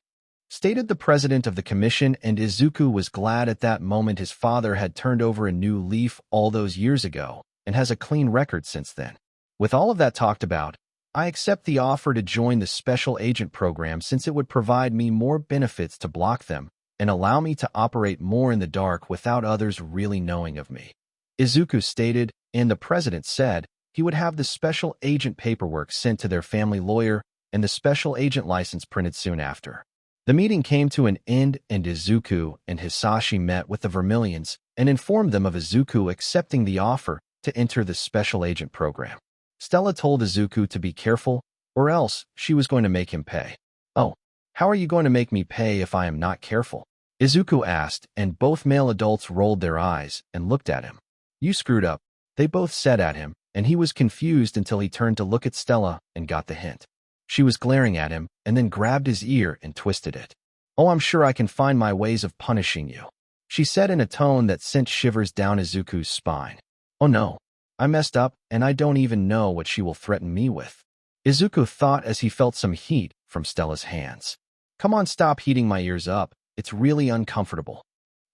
Speaker 1: Stated the president of the commission, and Izuku was glad at that moment his father had turned over a new leaf all those years ago and has a clean record since then. With all of that talked about, I accept the offer to join the special agent program since it would provide me more benefits to block them and allow me to operate more in the dark without others really knowing of me. Izuku stated, and the president said he would have the special agent paperwork sent to their family lawyer and the special agent license printed soon after. The meeting came to an end and Izuku and Hisashi met with the Vermilions and informed them of Izuku accepting the offer to enter the special agent program. Stella told Izuku to be careful, or else she was going to make him pay. Oh, how are you going to make me pay if I am not careful? Izuku asked, and both male adults rolled their eyes and looked at him. You screwed up, they both said at him, and he was confused until he turned to look at Stella and got the hint. She was glaring at him and then grabbed his ear and twisted it. Oh, I'm sure I can find my ways of punishing you, she said in a tone that sent shivers down Izuku's spine. Oh no. I messed up, and I don't even know what she will threaten me with, Izuku thought as he felt some heat from Stella's hands. Come on, stop heating my ears up, it's really uncomfortable,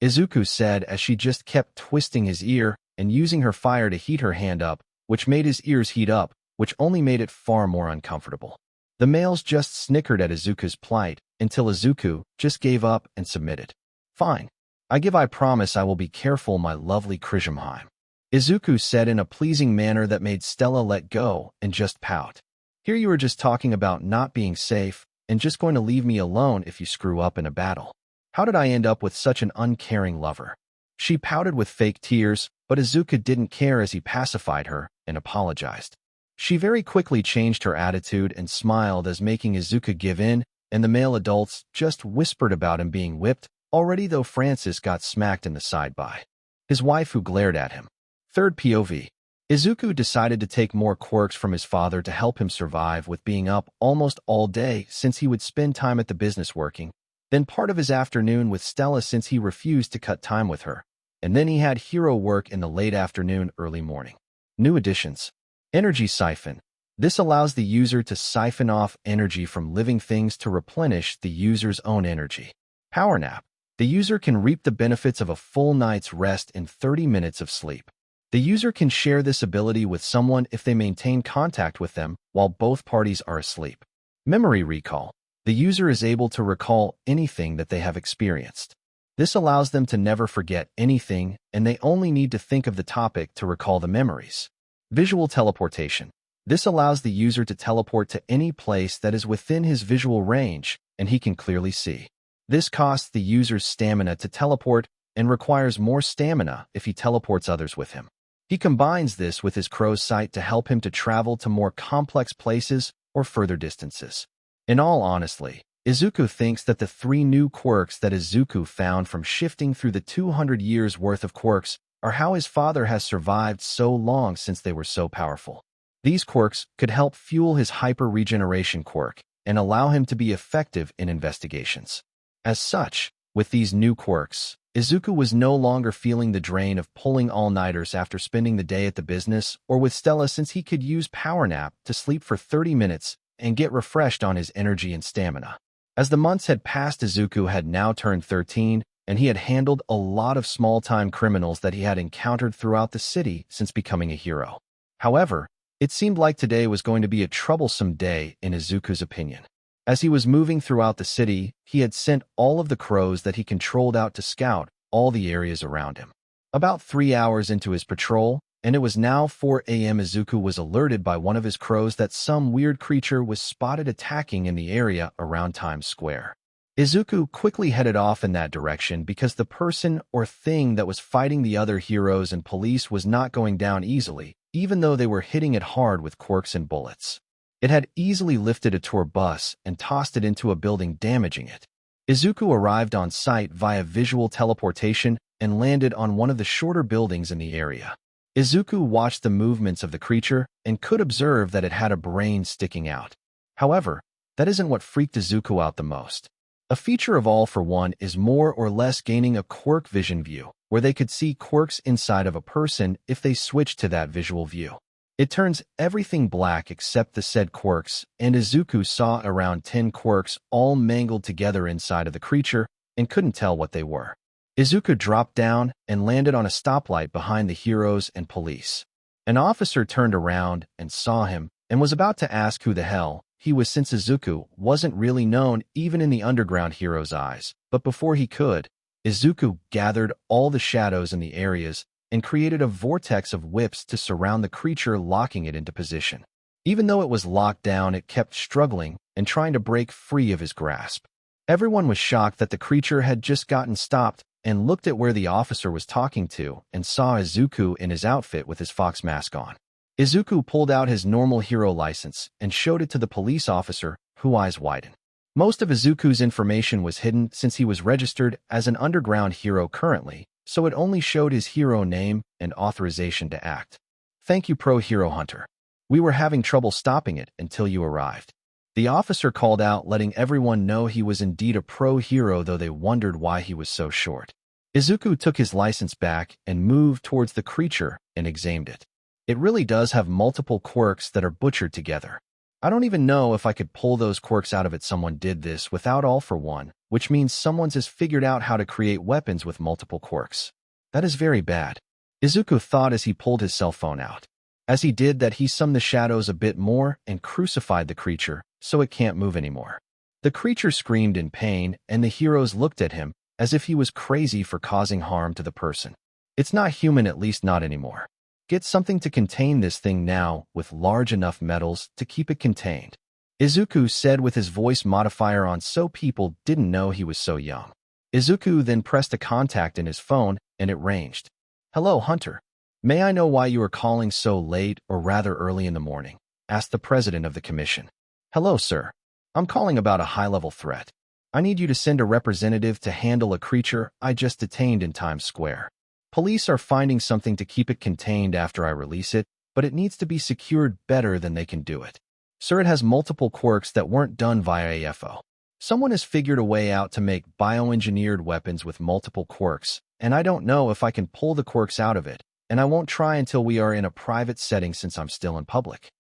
Speaker 1: Izuku said as she just kept twisting his ear and using her fire to heat her hand up, which made his ears heat up, which only made it far more uncomfortable. The males just snickered at Izuku's plight until Izuku just gave up and submitted. Fine. I promise I will be careful, my lovely Krishamheim, Izuku said in a pleasing manner that made Stella let go and just pout. Here you were just talking about not being safe and just going to leave me alone if you screw up in a battle. How did I end up with such an uncaring lover? She pouted with fake tears, but Izuku didn't care as he pacified her and apologized. She very quickly changed her attitude and smiled as making Izuku give in, and the male adults just whispered about him being whipped, already though Francis got smacked in the side by his wife who glared at him. Third POV. Izuku decided to take more quirks from his father to help him survive with being up almost all day since he would spend time at the business working, then part of his afternoon with Stella since he refused to cut time with her, and then he had hero work in the late afternoon, early morning. New additions. Energy Siphon. This allows the user to siphon off energy from living things to replenish the user's own energy. Power Nap. The user can reap the benefits of a full night's rest in 30 minutes of sleep. The user can share this ability with someone if they maintain contact with them while both parties are asleep. Memory Recall. The user is able to recall anything that they have experienced. This allows them to never forget anything, and they only need to think of the topic to recall the memories. Visual Teleportation. This allows the user to teleport to any place that is within his visual range, and he can clearly see. This costs the user's stamina to teleport and requires more stamina if he teleports others with him. He combines this with his crow's sight to help him to travel to more complex places or further distances. In all honesty, Izuku thinks that the 3 new quirks that Izuku found from shifting through the 200 years worth of quirks are how his father has survived so long since they were so powerful. These quirks could help fuel his hyper-regeneration quirk and allow him to be effective in investigations. As such, with these new quirks, Izuku was no longer feeling the drain of pulling all-nighters after spending the day at the business or with Stella since he could use Power Nap to sleep for 30 minutes and get refreshed on his energy and stamina. As the months had passed, Izuku had now turned 13, and he had handled a lot of small-time criminals that he had encountered throughout the city since becoming a hero. However, it seemed like today was going to be a troublesome day in Izuku's opinion. As he was moving throughout the city, he had sent all of the crows that he controlled out to scout all the areas around him. About 3 hours into his patrol, and it was now 4 a.m., Izuku was alerted by one of his crows that some weird creature was spotted attacking in the area around Times Square. Izuku quickly headed off in that direction because the person or thing that was fighting the other heroes and police was not going down easily, even though they were hitting it hard with quirks and bullets. It had easily lifted a tour bus and tossed it into a building, damaging it. Izuku arrived on site via visual teleportation and landed on one of the shorter buildings in the area. Izuku watched the movements of the creature and could observe that it had a brain sticking out. However, that isn't what freaked Izuku out the most. A feature of All for One is more or less gaining a quirk vision view, where they could see quirks inside of a person if they switched to that visual view. It turns everything black except the said quirks, and Izuku saw around 10 quirks all mangled together inside of the creature and couldn't tell what they were. Izuku dropped down and landed on a stoplight behind the heroes and police. An officer turned around and saw him and was about to ask who the hell he was, since Izuku wasn't really known even in the underground heroes' eyes. But before he could, Izuku gathered all the shadows in the areas and created a vortex of whips to surround the creature, locking it into position. Even though it was locked down, it kept struggling and trying to break free of his grasp. Everyone was shocked that the creature had just gotten stopped and looked at where the officer was talking to and saw Izuku in his outfit with his fox mask on. Izuku pulled out his normal hero license and showed it to the police officer, whose eyes widened. Most of Izuku's information was hidden since he was registered as an underground hero currently, so it only showed his hero name and authorization to act. "Thank you, Pro Hero Hunter. We were having trouble stopping it until you arrived." The officer called out, letting everyone know he was indeed a pro hero, though they wondered why he was so short. Izuku took his license back and moved towards the creature and examined it. It really does have multiple quirks that are butchered together. I don't even know if I could pull those quirks out of it. Someone did this without All for One, which means someone has figured out how to create weapons with multiple quirks. That is very bad, Izuku thought as he pulled his cell phone out. As he did that, he summoned the shadows a bit more and crucified the creature so it can't move anymore. The creature screamed in pain, and the heroes looked at him as if he was crazy for causing harm to the person. "It's not human, at least not anymore. Get something to contain this thing now with large enough metals to keep it contained," Izuku said with his voice modifier on so people didn't know he was so young. Izuku then pressed a contact in his phone and it ranged. "Hello, Hunter. May I know why you are calling so late, or rather early in the morning?" asked the president of the commission. "Hello, sir. I'm calling about a high-level threat. I need you to send a representative to handle a creature I just detained in Times Square. Police are finding something to keep it contained after I release it, but it needs to be secured better than they can do it. Sir, it has multiple quirks that weren't done via AFO. Someone has figured a way out to make bioengineered weapons with multiple quirks, and I don't know if I can pull the quirks out of it, and I won't try until we are in a private setting since I'm still in public,"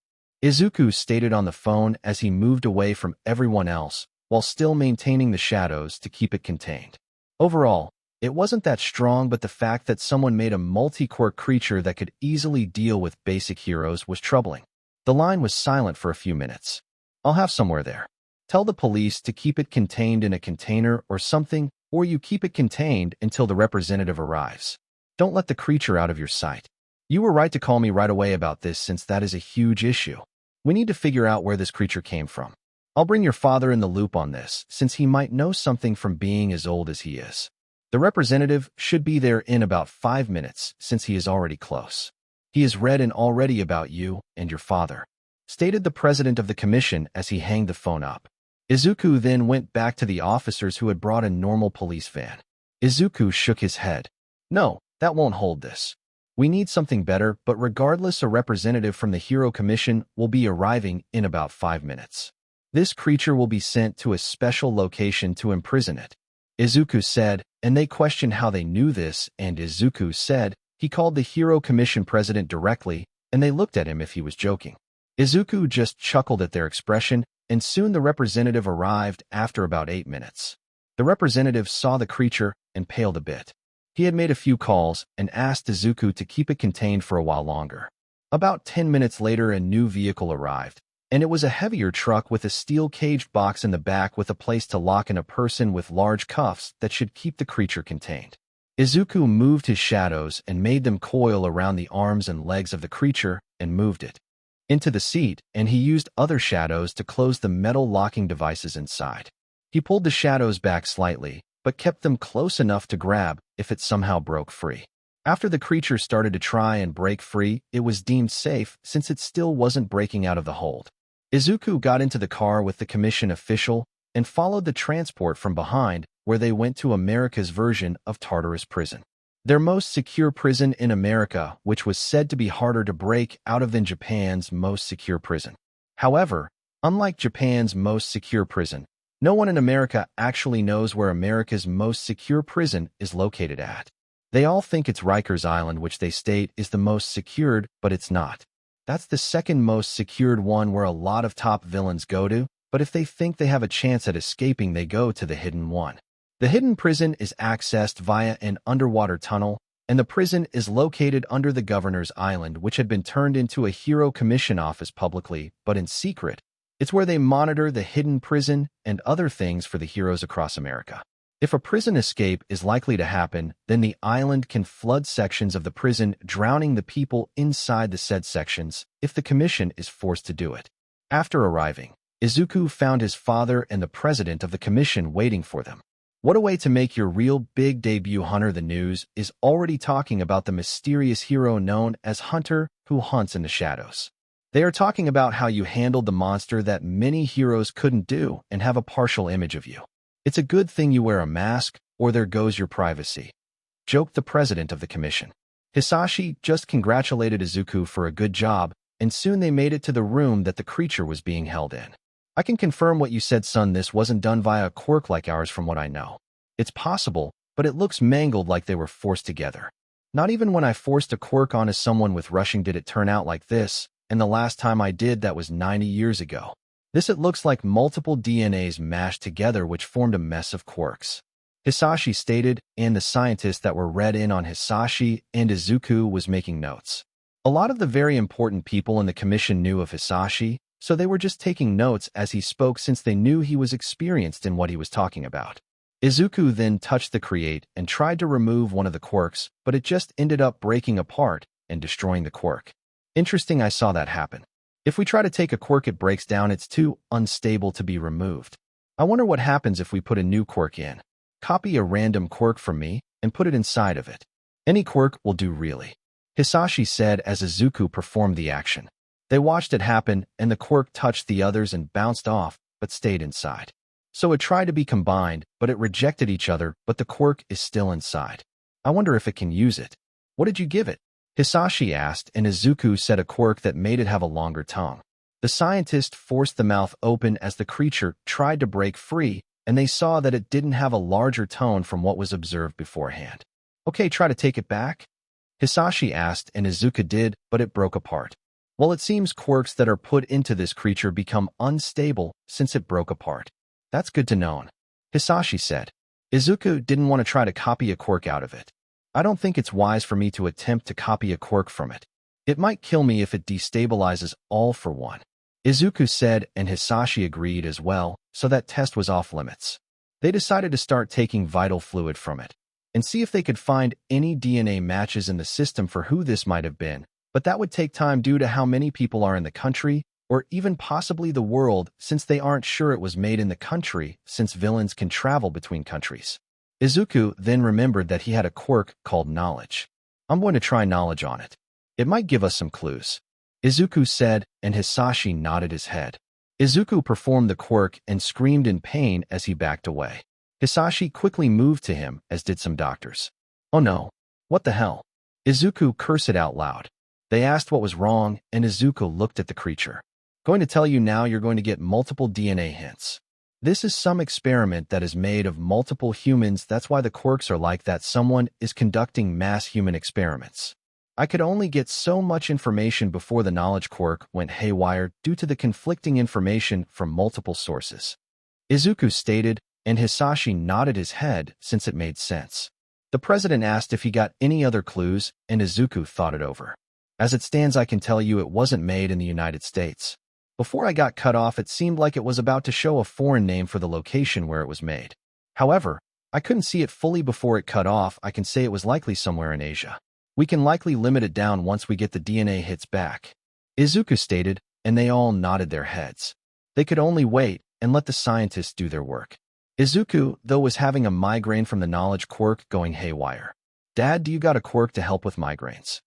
Speaker 1: Izuku stated on the phone as he moved away from everyone else while still maintaining the shadows to keep it contained. Overall, it wasn't that strong, but the fact that someone made a multi-quirk creature that could easily deal with basic heroes was troubling. The line was silent for a few minutes. "I'll have somewhere there. Tell the police to keep it contained in a container or something, or you keep it contained until the representative arrives. Don't let the creature out of your sight. You were right to call me right away about this, since that is a huge issue. We need to figure out where this creature came from. I'll bring your father in the loop on this, since he might know something from being as old as he is. The representative should be there in about 5 minutes, since he is already close. He has read and already about you and your father," stated the president of the commission as he hanged the phone up. Izuku then went back to the officers who had brought a normal police van. Izuku shook his head. "No, that won't hold this. We need something better, but regardless, a representative from the Hero Commission will be arriving in about 5 minutes. This creature will be sent to a special location to imprison it," Izuku said, and they questioned how they knew this, and Izuku said he called the Hero Commission president directly, and they looked at him if he was joking. Izuku just chuckled at their expression, and soon the representative arrived after about 8 minutes. The representative saw the creature and paled a bit. He had made a few calls and asked Izuku to keep it contained for a while longer. About 10 minutes later, a new vehicle arrived, and it was a heavier truck with a steel-caged box in the back with a place to lock in a person with large cuffs that should keep the creature contained. Izuku moved his shadows and made them coil around the arms and legs of the creature and moved it into the seat, and he used other shadows to close the metal locking devices inside. He pulled the shadows back slightly, but kept them close enough to grab if it somehow broke free. After the creature started to try and break free, it was deemed safe since it still wasn't breaking out of the hold. Izuku got into the car with the commission official and followed the transport from behind, where they went to America's version of Tartarus prison. Their most secure prison in America, which was said to be harder to break out of than Japan's most secure prison. However, unlike Japan's most secure prison, no one in America actually knows where America's most secure prison is located at. They all think it's Rikers Island, which they state is the most secured, but it's not. That's the second most secured one where a lot of top villains go to, but if they think they have a chance at escaping, they go to the hidden one. The hidden prison is accessed via an underwater tunnel, and the prison is located under the Governor's Island, which had been turned into a Hero Commission office publicly, but in secret. It's where they monitor the hidden prison and other things for the heroes across America. If a prison escape is likely to happen, then the island can flood sections of the prison, drowning the people inside the said sections if the commission is forced to do it. After arriving, Izuku found his father and the president of the commission waiting for them. What a way to make your real big debut, Hunter. The news is already talking about the mysterious hero known as Hunter, who hunts in the shadows. They are talking about how you handled the monster that many heroes couldn't do and have a partial image of you. It's a good thing you wear a mask, or there goes your privacy, joked the president of the commission. Hisashi just congratulated Izuku for a good job, and soon they made it to the room that the creature was being held in. I can confirm what you said, son. This wasn't done via a quirk like ours from what I know. It's possible, but it looks mangled like they were forced together. Not even when I forced a quirk onto someone with rushing did it turn out like this, and the last time I did that was 90 years ago. This it looks like multiple DNAs mashed together which formed a mess of quirks, Hisashi stated, and the scientists that were read in on Hisashi and Izuku was making notes. A lot of the very important people in the commission knew of Hisashi, so they were just taking notes as he spoke since they knew he was experienced in what he was talking about. Izuku then touched the create and tried to remove one of the quirks, but it just ended up breaking apart and destroying the quirk. Interesting, I saw that happen. If we try to take a quirk, it breaks down. It's too unstable to be removed. I wonder what happens if we put a new quirk in. Copy a random quirk from me and put it inside of it. Any quirk will do, really, Hisashi said as Izuku performed the action. They watched it happen, and the quirk touched the others and bounced off, but stayed inside. So it tried to be combined, but it rejected each other, but the quirk is still inside. I wonder if it can use it. What did you give it? Hisashi asked, and Izuku said a quirk that made it have a longer tongue. The scientist forced the mouth open as the creature tried to break free, and they saw that it didn't have a larger tone from what was observed beforehand. Okay, try to take it back? Hisashi asked, and Izuku did, but it broke apart. Well, it seems quirks that are put into this creature become unstable since it broke apart. That's good to know, Hisashi said. Izuku didn't want to try to copy a quirk out of it. I don't think it's wise for me to attempt to copy a quirk from it. It might kill me if it destabilizes all for one, Izuku said, and Hisashi agreed as well, so that test was off limits. They decided to start taking vital fluid from it and see if they could find any DNA matches in the system for who this might have been, but that would take time due to how many people are in the country, or even possibly the world, since they aren't sure it was made in the country, since villains can travel between countries. Izuku then remembered that he had a quirk called Knowledge. I'm going to try Knowledge on it. It might give us some clues, Izuku said, and Hisashi nodded his head. Izuku performed the quirk and screamed in pain as he backed away. Hisashi quickly moved to him, as did some doctors. Oh no. What the hell? Izuku cursed out loud. They asked what was wrong, and Izuku looked at the creature. Going to tell you now, you're going to get multiple DNA hints. This is some experiment that is made of multiple humans. That's why the quirks are like that. Someone is conducting mass human experiments. I could only get so much information before the knowledge quirk went haywire due to the conflicting information from multiple sources, Izuku stated, and Hisashi nodded his head since it made sense. The president asked if he got any other clues, and Izuku thought it over. As it stands, I can tell you it wasn't made in the United States. Before I got cut off, it seemed like it was about to show a foreign name for the location where it was made. However, I couldn't see it fully before it cut off. I can say it was likely somewhere in Asia. We can likely limit it down once we get the DNA hits back, Izuku stated, and they all nodded their heads. They could only wait and let the scientists do their work. Izuku, though, was having a migraine from the knowledge quirk going haywire. Dad, do you got a quirk to help with migraines?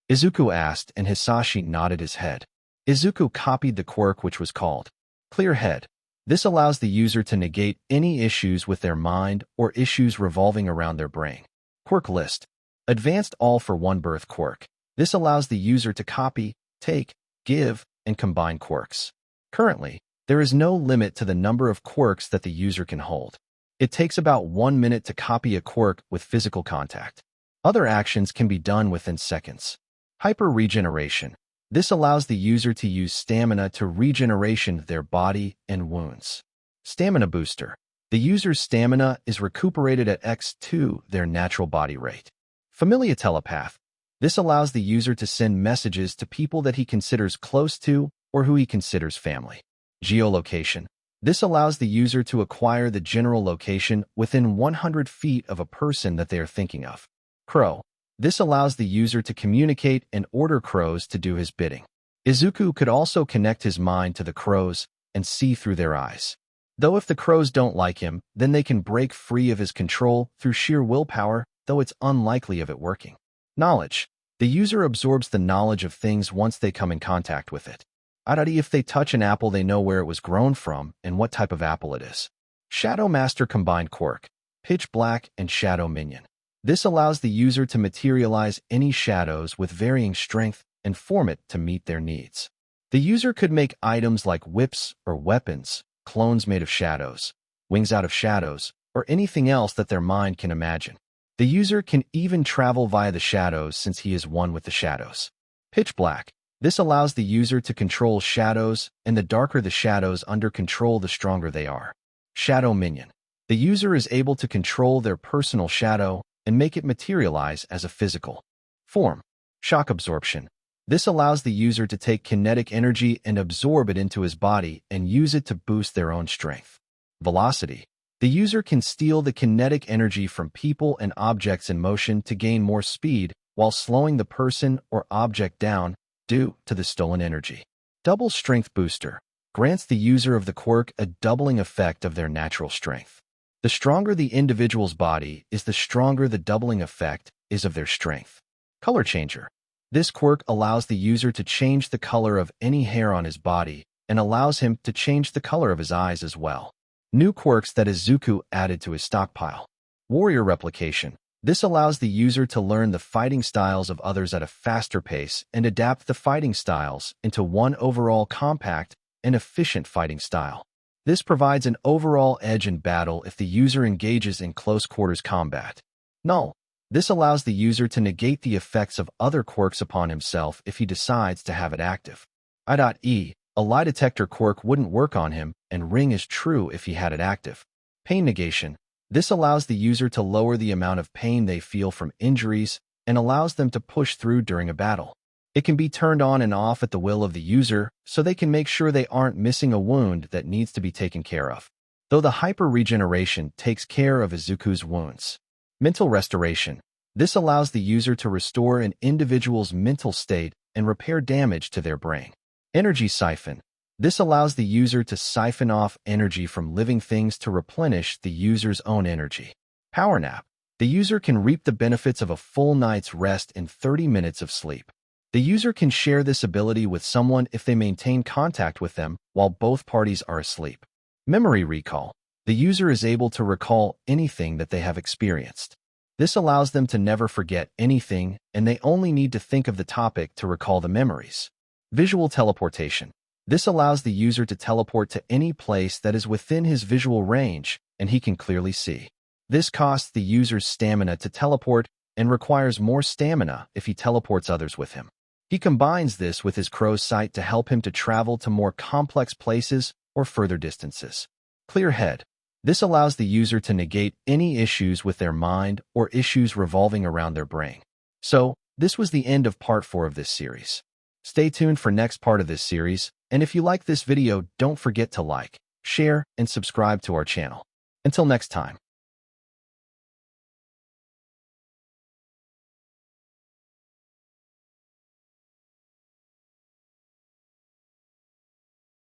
Speaker 1: Izuku asked, and Hisashi nodded his head. Izuku copied the quirk, which was called Clear Head. This allows the user to negate any issues with their mind or issues revolving around their brain. Quirk list. Advanced All for One Birth quirk. This allows the user to copy, take, give, and combine quirks. Currently, there is no limit to the number of quirks that the user can hold. It takes about 1 minute to copy a quirk with physical contact. Other actions can be done within seconds. Hyper regeneration. This allows the user to use stamina to regeneration their body and wounds. Stamina booster. The user's stamina is recuperated at x2 their natural body rate. Familia telepath. This allows the user to send messages to people that he considers close to or who he considers family. Geolocation. This allows the user to acquire the general location within 100 feet of a person that they are thinking of. Crow. This allows the user to communicate and order crows to do his bidding. Izuku could also connect his mind to the crows and see through their eyes. Though if the crows don't like him, then they can break free of his control through sheer willpower, though it's unlikely of it working. Knowledge. The user absorbs the knowledge of things once they come in contact with it. If they touch an apple, they know where it was grown from and what type of apple it is. Shadow Master combined quirk. Pitch Black and Shadow Minion. This allows the user to materialize any shadows with varying strength and form it to meet their needs. The user could make items like whips or weapons, clones made of shadows, wings out of shadows, or anything else that their mind can imagine. The user can even travel via the shadows since he is one with the shadows. Pitch Black. This allows the user to control shadows, and the darker the shadows under control, the stronger they are. Shadow Minion. The user is able to control their personal shadow and make it materialize as a physical form. Shock Absorption. This allows the user to take kinetic energy and absorb it into his body and use it to boost their own strength. Velocity. The user can steal the kinetic energy from people and objects in motion to gain more speed while slowing the person or object down due to the stolen energy. Double Strength Booster. Grants the user of the quirk a doubling effect of their natural strength. The stronger the individual's body is, the stronger the doubling effect is of their strength. Color Changer. This quirk allows the user to change the color of any hair on his body and allows him to change the color of his eyes as well. New quirks that Izuku added to his stockpile. Warrior Replication. This allows the user to learn the fighting styles of others at a faster pace and adapt the fighting styles into one overall compact and efficient fighting style. This provides an overall edge in battle if the user engages in close quarters combat. Null. This allows the user to negate the effects of other quirks upon himself if he decides to have it active. A lie detector quirk wouldn't work on him, and Ring is true if he had it active. Pain Negation. This allows the user to lower the amount of pain they feel from injuries and allows them to push through during a battle. It can be turned on and off at the will of the user, so they can make sure they aren't missing a wound that needs to be taken care of. Though the Hyper Regeneration takes care of Izuku's wounds. Mental Restoration. This allows the user to restore an individual's mental state and repair damage to their brain. Energy Siphon. This allows the user to siphon off energy from living things to replenish the user's own energy. Power Nap. The user can reap the benefits of a full night's rest in 30 minutes of sleep. The user can share this ability with someone if they maintain contact with them while both parties are asleep. Memory Recall. The user is able to recall anything that they have experienced. This allows them to never forget anything, and they only need to think of the topic to recall the memories. Visual Teleportation. This allows the user to teleport to any place that is within his visual range, and he can clearly see. This costs the user's stamina to teleport and requires more stamina if he teleports others with him. He combines this with his crow's sight to help him to travel to more complex places or further distances. Clear Head. This allows the user to negate any issues with their mind or issues revolving around their brain. So, this was the end of part 4 of this series. Stay tuned for next part of this series, and if you like this video, don't forget to like, share, and subscribe to our channel. Until next time.